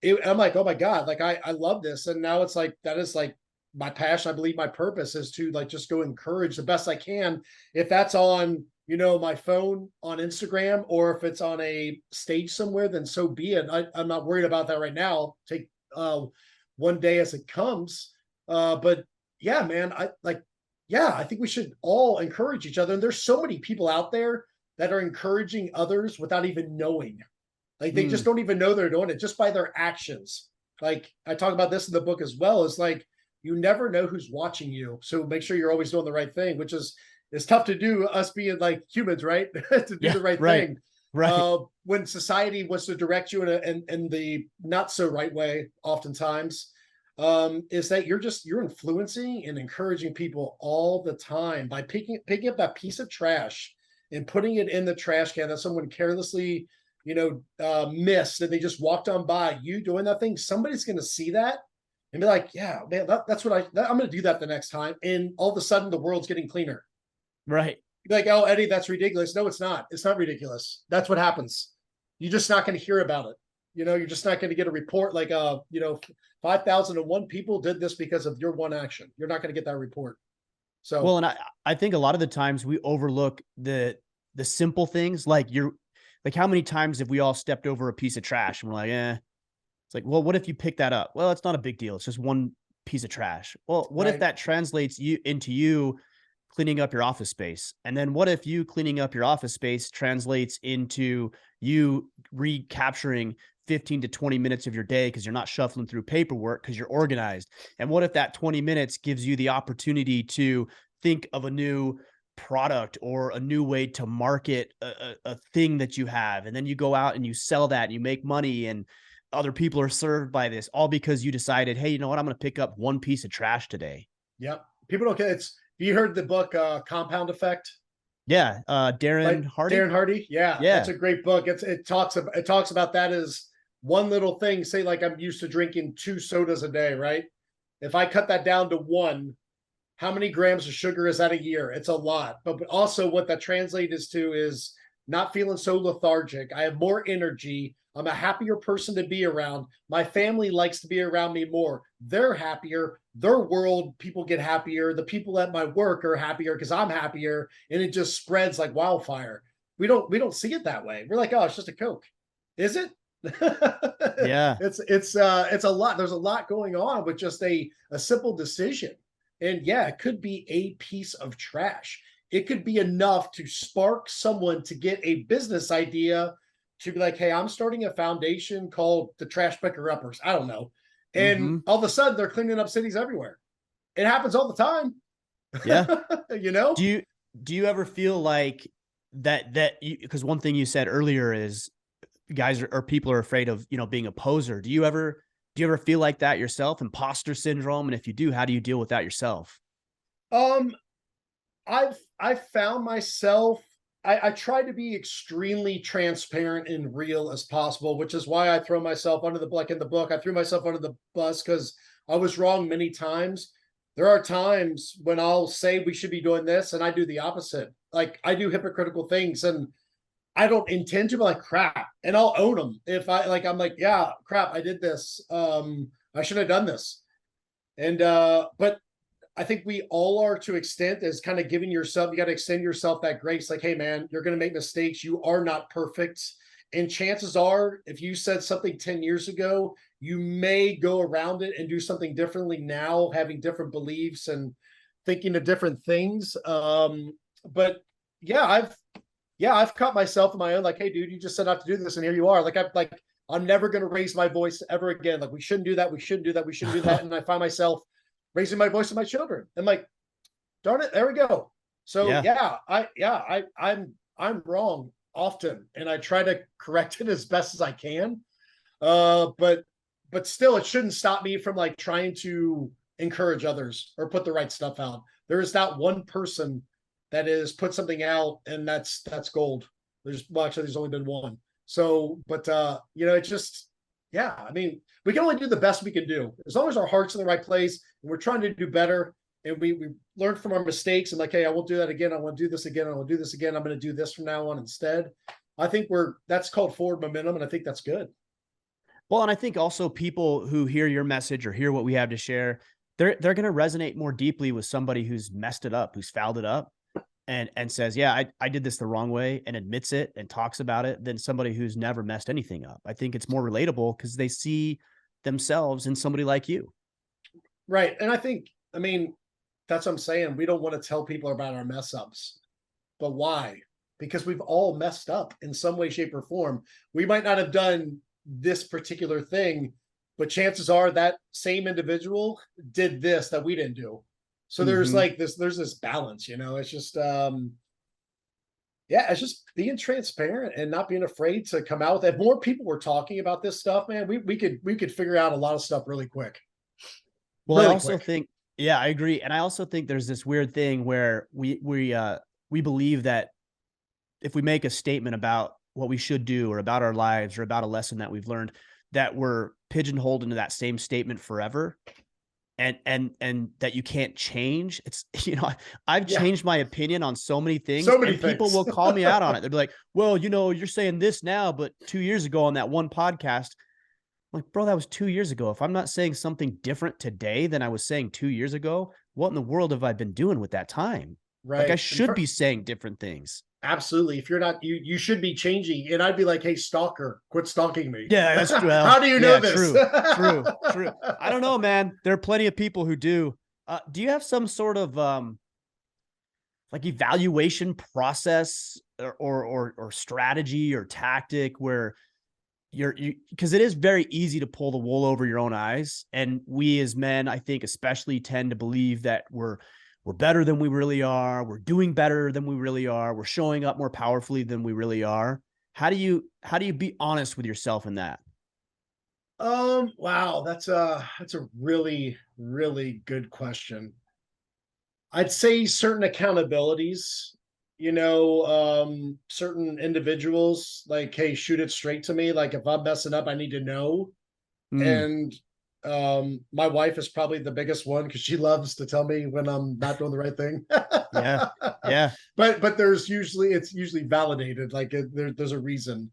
I'm like, oh my God, like I love this. And now it's like, that is like my passion. I believe my purpose is to like just go encourage the best I can. If that's on, my phone on Instagram, or if it's on a stage somewhere, then so be it. I'm not worried about that right now. Take one day as it comes. But yeah, man, I think we should all encourage each other. And there's so many people out there that are encouraging others without even knowing. Like, they just don't even know they're doing it, just by their actions. Like, I talk about this in the book as well. It's like, you never know who's watching you. So make sure you're always doing the right thing, which is tough to do, us being like humans, right? To do the right thing. Right. When society wants to direct you in the not so right way, oftentimes, is that you're influencing and encouraging people all the time by picking up that piece of trash and putting it in the trash can that someone carelessly, missed, and they just walked on by. You doing that thing, somebody's going to see that and be like, yeah, man, that's what I'm going to do that the next time. And all of a sudden the world's getting cleaner. Right. like, oh, Eddie, that's ridiculous. No, it's not. It's not ridiculous. That's what happens. You're just not going to hear about it. You're just not going to get a report like, 5,001 people did this because of your one action. You're not going to get that report. So, Well, and I think a lot of the times we overlook the simple things, like how many times have we all stepped over a piece of trash and we're like, it's like, well, what if you pick that up? Well, it's not a big deal. It's just one piece of trash. Well, what if right. that translates into you cleaning up your office space? And then what if you cleaning up your office space translates into you recapturing 15 to 20 minutes of your day because you're not shuffling through paperwork because you're organized? And what if that 20 minutes gives you the opportunity to think of a new product or a new way to market a thing that you have, and then you go out and you sell that and you make money, and other people are served by this, all because you decided, hey, you know what, I'm going to pick up one piece of trash today. Yep. People don't get it's. You heard the book Compound Effect? Yeah. Darren Like Hardy. Darren Hardy? Yeah, that's Yeah. a great book. It talks about that as one little thing. Say, like, I'm used to drinking 2 sodas a day, right? If I cut that down to 1, how many grams of sugar is that a year? It's a lot. But also what that translates to is not feeling so lethargic. I have more energy. I'm a happier person to be around. My family likes to be around me more. They're happier. Their world, people get happier. The people at my work are happier because I'm happier, and it just spreads like wildfire. We don't see it that way. We're like, oh, it's just a Coke. Is it? Yeah. It's a lot. There's a lot going on with just a simple decision. And yeah, it could be a piece of trash. It could be enough to spark someone to get a business idea to be like, hey, I'm starting a foundation called the Trash Picker Uppers. I don't know. And Mm-hmm. all of a sudden they're cleaning up cities everywhere. It happens all the time. Yeah. you know? Do you ever feel like because one thing you said earlier is guys or people are afraid of, being a poser. Do you ever feel like that yourself, imposter syndrome? And if you do, how do you deal with that yourself? Um, I've found myself. I try to be extremely transparent and real as possible, which is why I throw myself under the like in the book. I threw myself under the bus because I was wrong many times. There are times when I'll say we should be doing this, and I do the opposite. Like, I do hypocritical things, and I don't intend to, be like, crap, and I'll own them. If I'm like, yeah, crap, I did this. I should have done this. And but I think we all are, to extent, as kind of giving yourself, you got to extend yourself that grace. Like, hey, man, you're going to make mistakes. You are not perfect. And chances are, if you said something 10 years ago, you may go around it and do something differently now, having different beliefs and thinking of different things. But I've caught myself in my own, like, hey, dude, you just said not to do this, and here you are. I'm never going to raise my voice ever again. Like, we shouldn't do that. We shouldn't do that. We shouldn't do that. And I find myself raising my voice to my children. I'm like, darn it, there we go. So Yeah. I'm wrong often, and I try to correct it as best as I can. But still, it shouldn't stop me from, like, trying to encourage others or put the right stuff out. There is not one person that is put something out and that's gold. There's only been one. So, but it's just, yeah, I mean, we can only do the best we can do as long as our heart's in the right place and we're trying to do better, and we learn from our mistakes, and like, hey, I won't do that again. I want to do this again. I will do this again. I'm going to do this from now on instead. I think that's called forward momentum, and I think that's good. Well, and I think also people who hear your message or hear what we have to share, they're going to resonate more deeply with somebody who's messed it up, who's fouled it up, and says, yeah, I did this the wrong way, and admits it and talks about it, than somebody who's never messed anything up. I think it's more relatable because they see themselves in somebody like you. Right. And I mean, that's what I'm saying. We don't want to tell people about our mess ups, but why? Because we've all messed up in some way, shape, or form. We might not have done this particular thing, but chances are that same individual did this that we didn't do. So there's Mm-hmm. like there's this balance, it's just it's just being transparent and not being afraid to come out with it. If more people were talking about this stuff, man, we could figure out a lot of stuff really quick. Well, I Really also quick. think, yeah, I agree. And I also think there's this weird thing where we believe that if we make a statement about what we should do or about our lives or about a lesson that we've learned, that we're pigeonholed into that same statement forever. and that you can't change. It's, I've Yeah, changed my opinion on so many things, so many and people things. will call me out on it. They'll be like, well, you're saying this now, but 2 years ago on that one podcast, I'm like, bro, that was 2 years ago. If I'm not saying something different today than I was saying 2 years ago, what in the world have I been doing with that time? Like, I Right. And should be saying different things. absolutely. If you're not, you should be changing. And I'd be like, hey, stalker, quit stalking me. Yeah, that's How well, do you know yeah, this? true. I don't know, man. There are plenty of people who do. Do you have some sort of like evaluation process or strategy or tactic where you because it is very easy to pull the wool over your own eyes, and we as men, I think, especially tend to believe that we're better than we really are, we're doing better than we really are, we're showing up more powerfully than we really are. How do you be honest with yourself in that? Wow, that's a really, really good question. I'd say certain accountabilities, certain individuals, like, hey, shoot it straight to me. Like if I'm messing up, I need to know. Mm, And my wife is probably the biggest one because she loves to tell me when I'm not doing the right thing. yeah, yeah. But it's usually validated, like there's a reason.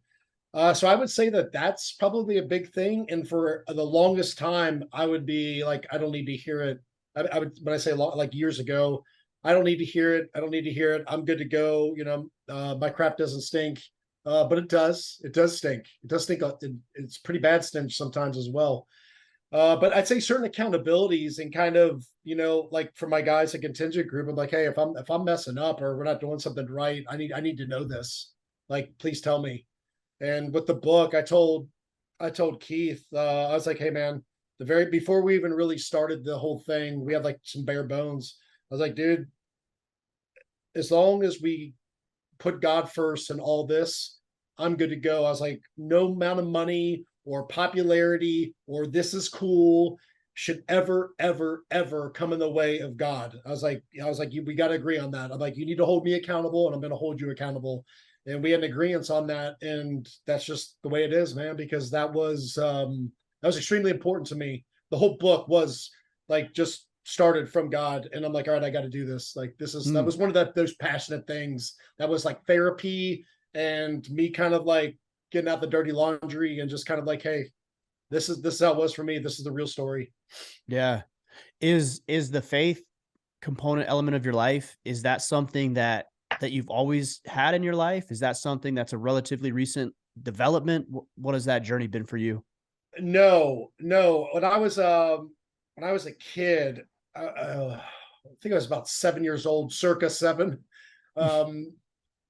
So I would say that that's probably a big thing. And for the longest time, I would be like, I don't need to hear it. I would, when I say like years ago, I don't need to hear it. I don't need to hear it. I'm good to go. My crap doesn't stink. But it does. It does stink. It does stink. It's pretty bad stench sometimes as well. But I'd say certain accountabilities and kind of, like for my guys, a contingent group, I'm like, hey, if I'm messing up or we're not doing something right, I need to know this. Like, please tell me. And with the book, I told Keith, I was like, hey man, the very before we even really started the whole thing, we had like some bare bones. I was like, dude, as long as we put God first in all this, I'm good to go. I was like, no amount of money or popularity or this is cool should ever, ever, ever come in the way of God. I was like, we got to agree on that. I'm like, you need to hold me accountable, and I'm going to hold you accountable. And we had an agreement on that, and that's just the way it is, man. Because that was extremely important to me. The whole book was like just started from God, and I'm like, all right, I got to do this. Like that Mm. was one of those passionate things that was like therapy and me kind of like getting out the dirty laundry and just kind of like, hey, this is how it was for me. This is the real story. Yeah. Is the faith component element of your life, is that something that you've always had in your life? Is that something that's a relatively recent development? What has that journey been for you? No, no. When I was a kid, I think I was about 7 years old, circa seven. Um,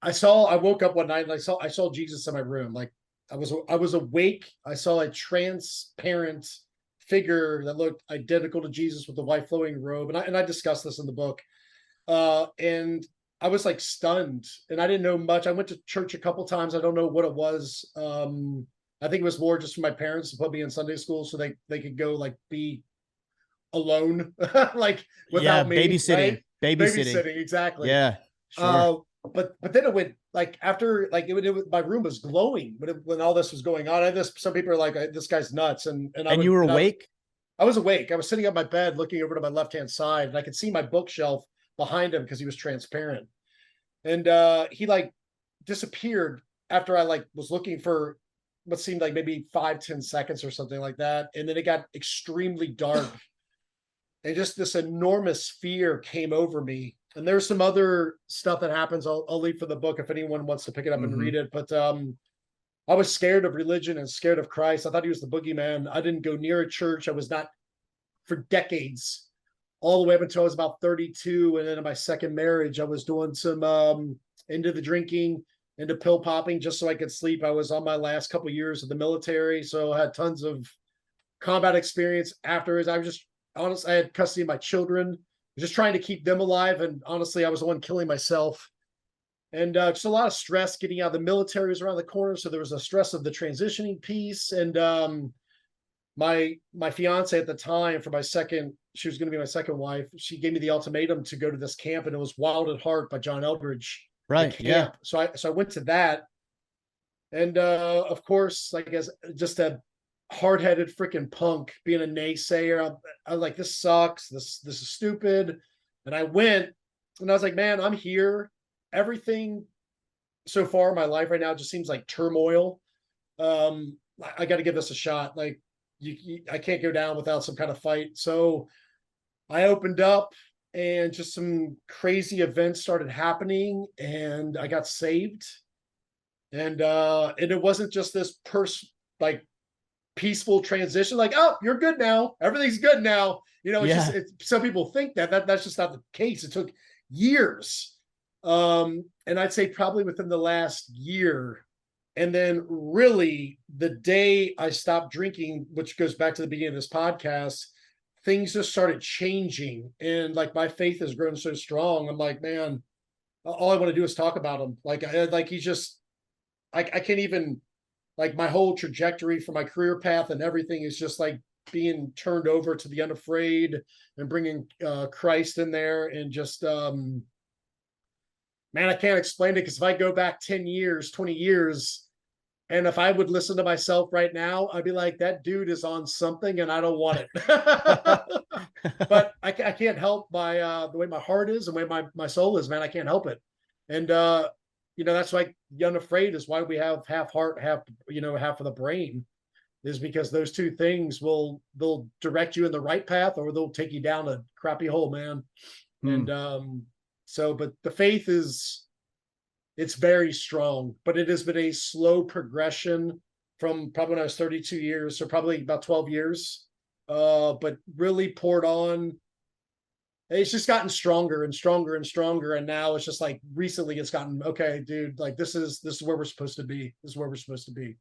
I woke up one night and I saw Jesus in my room. Like I was awake. I saw a transparent figure that looked identical to Jesus with the white flowing robe. And I discussed this in the book. And I was like stunned and I didn't know much. I went to church a couple times. I don't know what it was. I think it was more just for my parents to put me in Sunday school so they could go like be alone, like Yeah, without me, right? babysitting. Babysitting, exactly. Yeah, sure. Uh, but then it went like after like my room was glowing when all this was going on. Some people are like, this guy's nuts, and I And would you were and awake? I was awake. I was sitting on my bed looking over to my left hand side, and I could see my bookshelf behind him because he was transparent. And he like disappeared after I like was looking for what seemed like maybe 5-10 seconds or something like that. And then it got extremely dark and just this enormous fear came over me. And there's some other stuff that happens. I'll leave for the book if anyone wants to pick it up and read Mhm. it. But I was scared of religion and scared of Christ. I thought he was the boogeyman. I didn't go near a church. I was not for decades, all the way up until I was about 32. And then in my second marriage, I was doing some into the drinking, into pill popping just so I could sleep. I was on my last couple of years of the military, so I had tons of combat experience afterwards. I was just honest. I had custody of my children, just trying to keep them alive. And honestly, I was the one killing myself. And just a lot of stress getting out of the military was around the corner. So there was a stress of the transitioning piece. And my fiance at the time for my second, she was going to be my second wife. She gave me the ultimatum to go to this camp, and it was Wild at Heart by John Eldridge, the Right, yeah. camp. So I went to that, and of course, like as just a hard-headed freaking punk being a naysayer. I was like, this sucks. This is stupid. And I went and I was like, man, I'm here. Everything so far in my life right now just seems like turmoil. I got to give this a shot. Like I can't go down without some kind of fight. So I opened up and just some crazy events started happening and I got saved. And it wasn't just this like peaceful transition, like, oh, you're good now, everything's good now. It's just Yeah. some people think that's just not the case. It took years. And I'd say probably within the last year, and then really the day I stopped drinking, which goes back to the beginning of this podcast, things just started changing. And like my faith has grown so strong. I'm like, man, all I want to do is talk about him. Like he's just, I can't even, like my whole trajectory for my career path and everything is just like being turned over to the Unafraid and bringing Christ in there. And just, man, I can't explain it, because if I go back 10 years, 20 years, and if I would listen to myself right now, I'd be like, that dude is on something and I don't want it. But I can't help the way my heart is and the way my soul is, man. I can't help it. And, that's why Unafraid is why we have half heart, half of the brain, is because those two things they'll direct you in the right path or they'll take you down a crappy hole, man. Hmm. And but the faith it's very strong, but it has been a slow progression from probably when I was 32 years, so probably about 12 years. But really poured on. It's just gotten stronger and stronger and stronger. And now it's just like recently it's gotten, okay, dude, like this is where we're supposed to be. This is where we're supposed to be.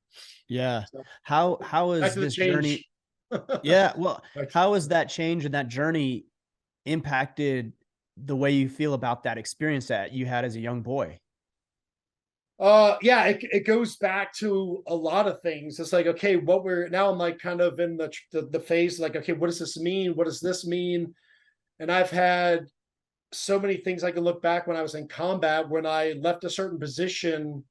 Yeah. So, How back is to the this journey? change. Yeah. Well, Like, how has that change and that journey impacted the way you feel about that experience that you had as a young boy? yeah, it goes back to a lot of things. It's like, okay, I'm like kind of in the phase, like, okay, what does this mean? What does this mean? And I've had so many things I can look back when I was in combat, when I left a certain position,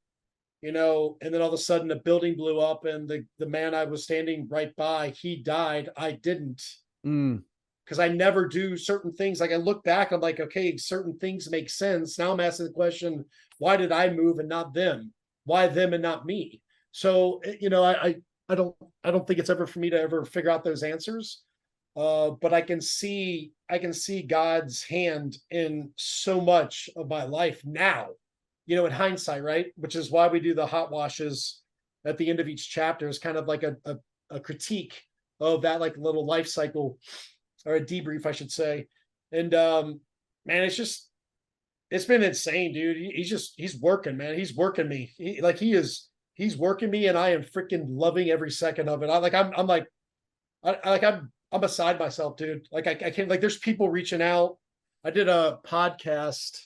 and then all of a sudden the building blew up and the man I was standing right by, he died. I didn't, Mm, because I never do certain things. Like I look back, I'm like, okay, certain things make sense. Now I'm asking the question, why did I move and not them? Why them and not me? So, I don't think it's ever for me to ever figure out those answers. But I can see God's hand in so much of my life now, in hindsight, right? Which is why we do the hot washes at the end of each chapter, is kind of like a critique of that, like little life cycle, or a debrief, I should say. And man, it's been insane, dude. He's working, man. He's working me. He's working me, and I am freaking loving every second of it. I'm beside myself, dude. Like I can't, like there's people reaching out. I did a podcast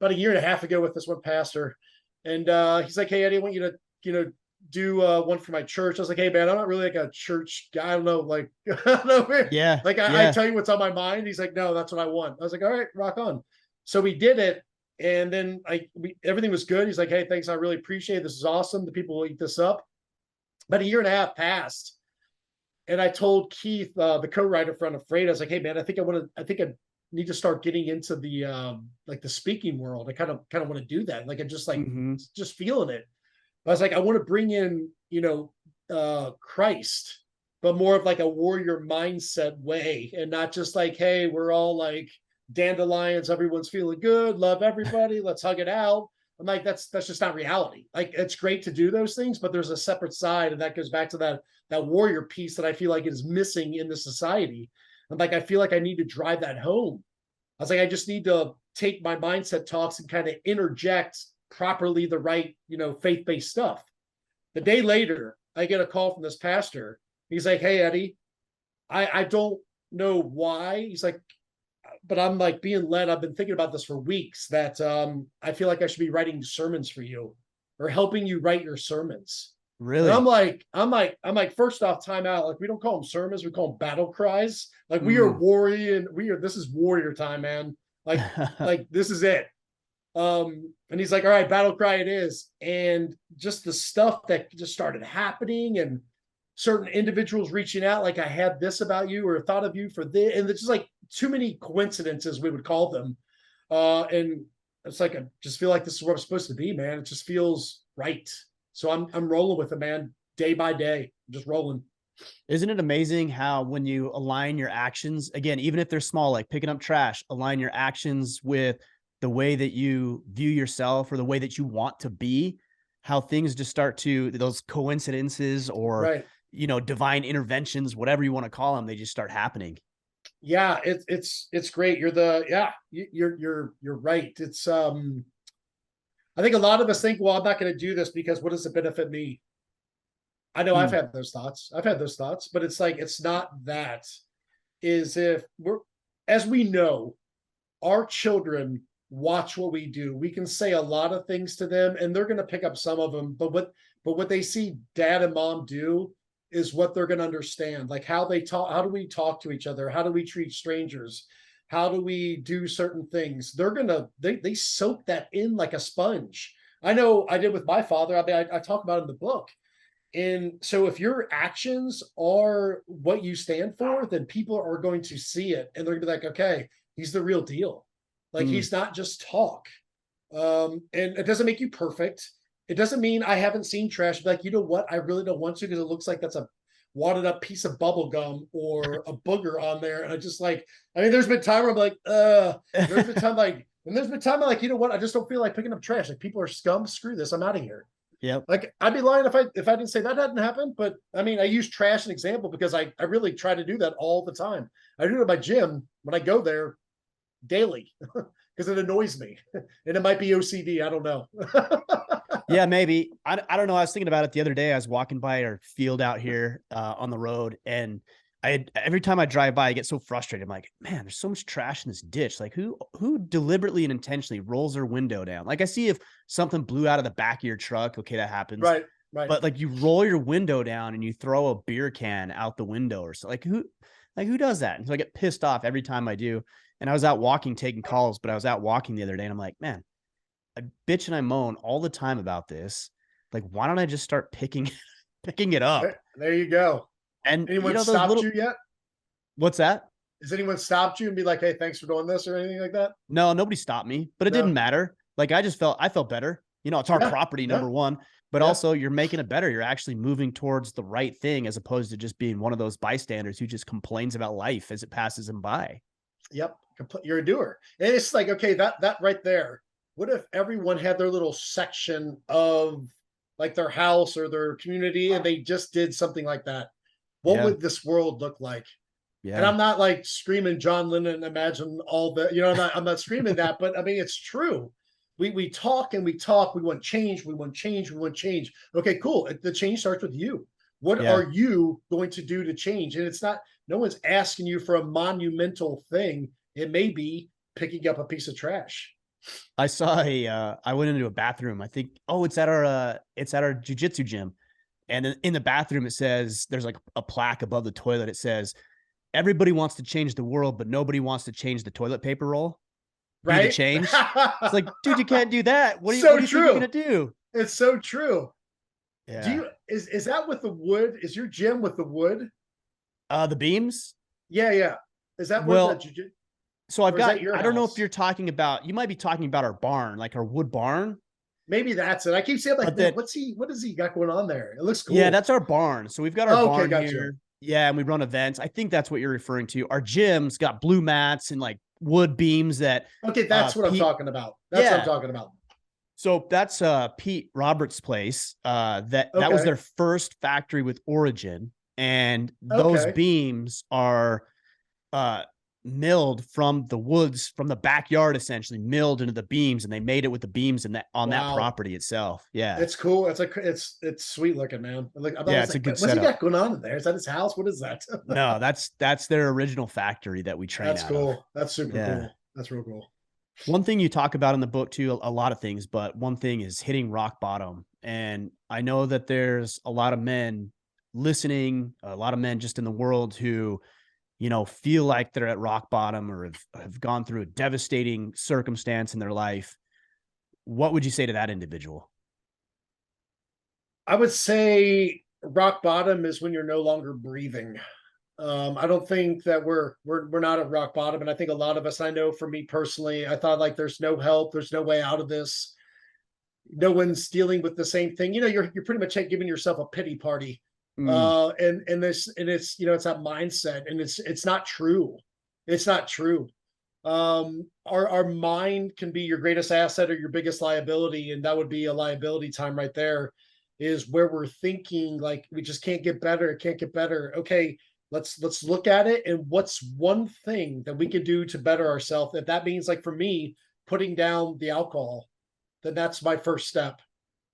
about a year and a half ago with this one pastor, and he's like, "Hey, Eddie, I want you to, do one for my church." I was like, "Hey, man, I'm not really like a church guy. I don't know, like, I don't know, yeah. like I Yeah. tell you what's on my mind." He's like, "No, that's what I want." I was like, "All right, rock on." So we did it, and then everything was good. He's like, "Hey, thanks, I really appreciate it. This is awesome. The people will eat this up." About a year and a half passed, and I told Keith, the co-writer for Unafraid, I was like, "Hey, man, I think I need to start getting into the like the speaking world. I kind of want to do that. Like I'm just like Hmm. just feeling it." I was like, I want to bring in, Christ, but more of like a warrior mindset way, and not just like, hey, we're all like dandelions, everyone's feeling good, love everybody, let's hug it out. I'm like, that's just not reality. Like, it's great to do those things, but there's a separate side, and that goes back to that warrior piece that I feel like is missing in the society. I'm like, I feel like I need to drive that home. I was like, I just need to take my mindset talks and kind of interject properly the right, faith-based stuff. The day later, I get a call from this pastor. He's like, "Hey, Eddie, I don't know why." He's like, "But I'm like being led. I've been thinking about this for weeks, that I feel like I should be writing sermons for you, or helping you write your sermons." And I'm Really? like, first off, time out. Like, we don't call them sermons, we call them battle cries. Like, we are Mm. warrior, this is warrior time, man. Like this is it. And he's like, "All right, battle cry it is." And just the stuff that just started happening, and certain individuals reaching out, like I had this about you or thought of you for this, and it's just like too many coincidences, we would call them. And it's like I just feel like this is where I'm supposed to be, man. It just feels right. So I'm rolling with it, man, day by day, just rolling. Isn't it amazing how when you align your actions, again, even if they're small, like picking up trash, align your actions with the way that you view yourself or the way that you want to be, how things just start to, those coincidences or, Right. divine interventions, whatever you want to call them, they just start happening. Yeah, it's great. You're right. I think a lot of us think, well, I'm not going to do this because what does it benefit me? I know I've Mm, had those thoughts. I've had those thoughts, but it's like it's not that. Is if we're as we know, our children watch what we do. We can say a lot of things to them and they're going to pick up some of them, but what they see dad and mom do is what they're going to understand. Like how they talk, how do we talk to each other? How do we treat strangers? How do we do certain things? They soak that in like a sponge. I know I did with my father. I mean, I talk about it in the book. And so if your actions are what you stand for, then people are going to see it and they're gonna be like, okay, he's the real deal. Like mm. he's not just talk. And it doesn't make you perfect. It doesn't mean I haven't seen trash. Like, you know what? I really don't want to because it looks like that's a wadded up piece of bubble gum or a booger on there. And I just like, I mean, there's been time where I'm like, there's been time like, and there's been time like, you know what? I just don't feel like picking up trash. Like people are scum. Screw this. I'm out of here. Yep. Like I'd be lying if I didn't say that hadn't happened. But I mean, I use trash as an example because I really try to do that all the time. I do it at my gym when I go there daily because it annoys me, and it might be OCD. I don't know. Yeah, maybe. I don't know. I was thinking about it the other day. I was walking by our field out here on the road, and every time I drive by, I get so frustrated. I'm like, man, there's so much trash in this ditch. Like, who deliberately and intentionally rolls their window down? Like, I see if something blew out of the back of your truck, okay, that happens. Right, right. But like, you roll your window down and you throw a beer can out the window or so. Like who does that? And so I get pissed off every time I do. And I was out walking, taking calls, but I was out walking the other day, and I'm like, man, I bitch and I moan all the time about this. Like, why don't I just start picking picking it up? There you go. And Anyone those stopped little, you yet? what's that? Has anyone stopped you and be like, "Hey, thanks for doing this" or anything like that? No, nobody stopped me, but it didn't No. matter. Like, I felt better. It's our Yeah. property, Yeah. number one, but Yeah. also you're making it better. You're actually moving towards the right thing as opposed to just being one of those bystanders who just complains about life as it passes him by. Yep. You're a doer. And it's like, okay, that right there. What if everyone had their little section of like their house or their community and they just did something like that? What Yeah. would this world look like? And Yeah. I'm not like screaming John Lennon, imagine all the, I'm not screaming that, but I mean, it's true. We talk and we talk. We want change. We want change. We want change. Okay, cool. The change starts with you. What Yeah. are you going to do to change? And it's not, no one's asking you for a monumental thing. It may be picking up a piece of trash. I went into a bathroom. I think, oh, it's at our jujitsu gym. And in the bathroom, it says, there's like a plaque above the toilet. It says, everybody wants to change the world, but nobody wants to change the toilet paper roll. Be the Right? change. It's like, dude, you can't do that. What So do you think you're true. gonna do? It's so true. Do Yeah. you is that with the wood? Is your gym with the wood? The beams. Yeah, yeah. Is that where the Well, jiu- so I've or is that got. your I don't know if house? you're talking about. You might be talking about our barn, like our wood barn. Maybe that's it. I keep saying like, But man, that, what has he got going on there? It looks yeah, cool. that's our barn. So we've got our Oh, okay, barn gotcha. here. Yeah, and we run events. I think that's what you're referring to. Our gym's got blue mats and like wood beams that Okay, that's what I'm Pete. talking about. That's what I'm Yeah. talking about. So that's Pete Roberts' place. That was Okay. their first factory with Origin, and those Okay. beams are uh milled from the woods from the backyard, essentially milled into the beams, and they made it with the beams and that on that Wow. property itself. Yeah. It's cool. It's sweet looking, man. Like I Yeah, was it's a like, good what's he setup. got going on in there? Is that his house? What is that? No, that's their original factory that we train That's out of. cool. That's super Yeah. cool. That's real cool. One thing you talk about in the book too, a lot of things, but one thing is hitting rock bottom. And I know that there's a lot of men listening, a lot of men just in the world who, feel like they're at rock bottom or have gone through a devastating circumstance in their life. What would you say to that individual? I would say rock bottom is when you're no longer breathing. I don't think that we're not at rock bottom, and I think a lot of us. I know for me personally, I thought like there's no help, there's no way out of this. No one's dealing with the same thing. You're pretty much giving yourself a pity party. Mm, And it's it's that mindset, and it's not true. It's not true. Our mind can be your greatest asset or your biggest liability, and that would be a liability time right there, is where we're thinking like we just can't get better, it can't get better. Okay, let's look at it, and what's one thing that we can do to better ourselves. If that means, like for me, putting down the alcohol, then that's my first step.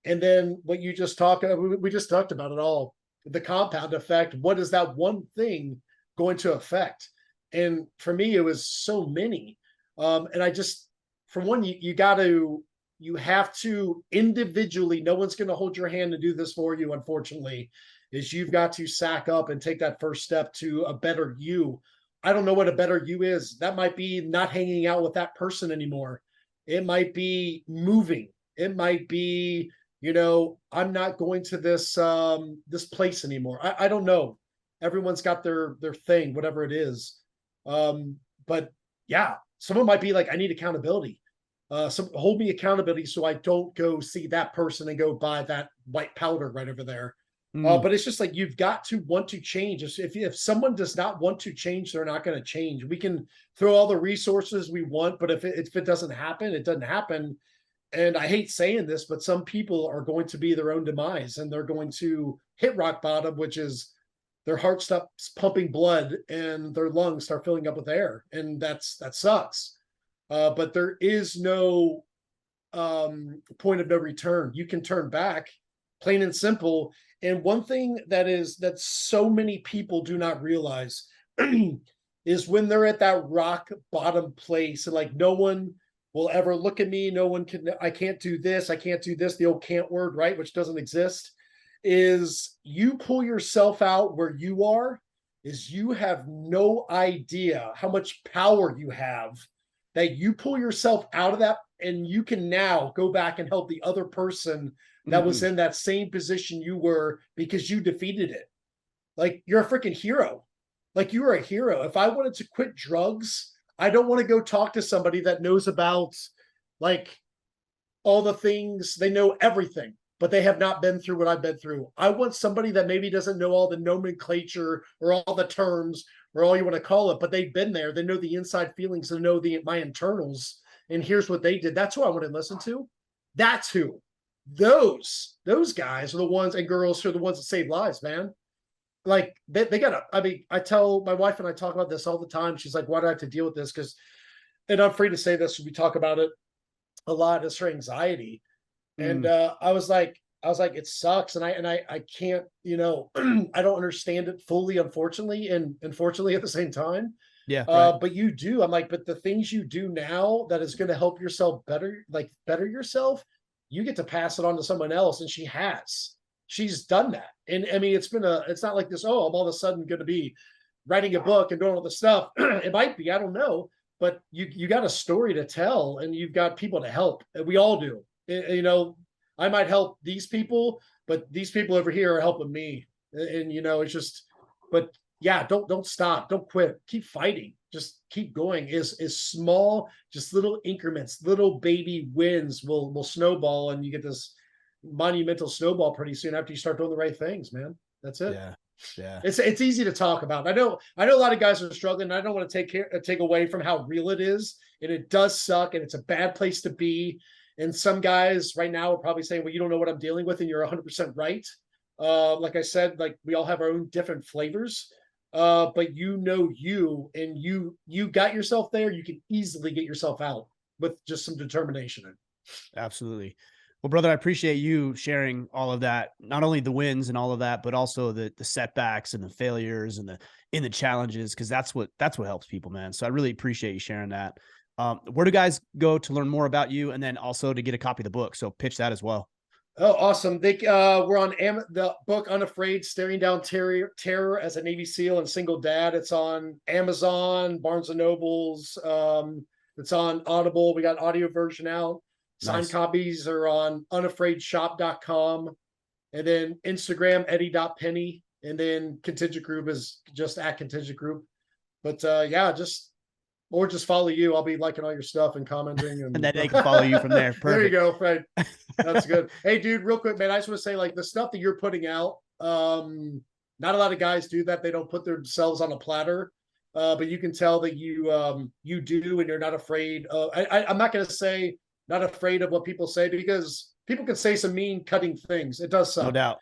And then what you just talked about, we just talked about it all, the compound effect. What is that one thing going to affect? And for me, it was so many. And I just, for one, you have to individually, no one's going to hold your hand and do this for you, unfortunately, is you've got to sack up and take that first step to a better you. I don't know what a better you is. That might be not hanging out with that person anymore. It might be moving. It might be, I'm not going to this place anymore. I don't know. Everyone's got their thing, whatever it is. But yeah, someone might be like, I need accountability. Some hold me accountability so I don't go see that person and go buy that white powder right over there. mm. But it's just like you've got to want to change. If someone does not want to change, they're not going to change. We can throw all the resources we want, but if it doesn't happen, it doesn't happen. And I hate saying this, but some people are going to be their own demise, and they're going to hit rock bottom, which is their heart stops pumping blood and their lungs start filling up with air, and that sucks. But there is no point of no return. You can turn back, plain and simple. And one thing that so many people do not realize is when they're at that rock bottom place, and like no one will ever look at me, no one can, I can't do this, I can't do this, the old can't word, right, which doesn't exist, is you pull yourself out where you are, is you have no idea how much power you have, that you pull yourself out of that, and you can now go back and help the other person that was Mm. in that same position you were, because you defeated it. Like you're a freaking hero. Like you are a hero. If I wanted to quit drugs, I don't want to go talk to somebody that knows about like all the things, they know everything, but they have not been through what I've been through. I want somebody that maybe doesn't know all the nomenclature or all the terms or all you want to call it, but they've been there. They know the inside feelings, they know my internals. And here's what they did. That's who I want to listen to. That's who. Those guys are the ones, and girls, who are the ones that save lives, man. Like they gotta, I mean, I tell my wife, and I talk about this all the time. She's like, why do I have to deal with this? Because, and I'm free to say this, we talk about it a lot, is her anxiety. And Mm. I was like, it sucks. And I can't, I don't understand it fully, unfortunately, and unfortunately at the same time. Yeah, right. But you do. I'm like, but the things you do now that is going to help yourself better, like better yourself, you get to pass it on to someone else. And she's done that. And I mean, it's not like this, oh, I'm all of a sudden going to be writing a book and doing all this stuff. It might be, I don't know, but you got a story to tell, and you've got people to help. And we all do. I might help these people, but these people over here are helping me. And it's just, but yeah, don't stop, don't quit, keep fighting, just keep going. Is small, just little increments, little baby wins will snowball, and you get this monumental snowball pretty soon after you start doing the right things, man. That's it. Yeah. Yeah. It's easy to talk about. I know a lot of guys are struggling. I don't want to take away from how real it is, and it does suck, and it's a bad place to be. And some guys right now are probably saying, well, you don't know what I'm dealing with, and you're 100% right. Like I said, like we all have our own different flavors. But you, and you got yourself there, you can easily get yourself out with just some determination. Absolutely. Well, brother, I appreciate you sharing all of that, not only the wins and all of that, but also the setbacks and the failures and the challenges, because that's what helps people, man. So I really appreciate you sharing that. Where do guys go to learn more about you, and then also to get a copy of the book? So pitch that as well. Oh, awesome. We're on the book Unafraid, Staring Down Terror as a Navy SEAL and Single Dad. It's on Amazon, Barnes and Nobles. It's on Audible. We got audio version out. Signed Nice. copies are on unafraidshop.com. And then Instagram, Eddie.Penney. And then Contingent Group is just at Contingent Group. But yeah, just follow you. I'll be liking all your stuff and commenting. And then they can follow you from there. Perfect. There you go, Fred. That's good. Hey, dude, real quick, man, I just want to say, like, the stuff that you're putting out, not a lot of guys do that. They don't put themselves on a platter. But you can tell that you do, and you're not afraid. I'm not going to say not afraid of what people say, because people can say some mean, cutting things. It does suck. No doubt.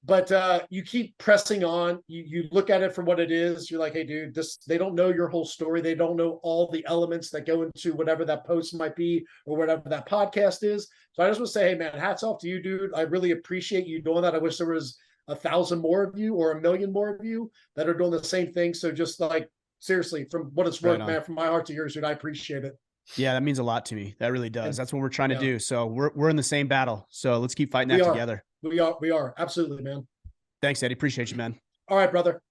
But you keep pressing on. You look at it for what it is. You're like, hey, dude, they don't know your whole story. They don't know all the elements that go into whatever that post might be or whatever that podcast is. So I just want to say, hey, man, hats off to you, dude. I really appreciate you doing that. I wish there was 1,000 more of you or 1,000,000 more of you that are doing the same thing. So just like, seriously, from what it's worth, man, from my heart to yours, dude, I appreciate it. Yeah, that means a lot to me. That really does. That's what we're trying to do. So we're in the same battle. So let's keep fighting that together. We are. Absolutely, man. Thanks, Eddie. Appreciate you, man. All right, brother.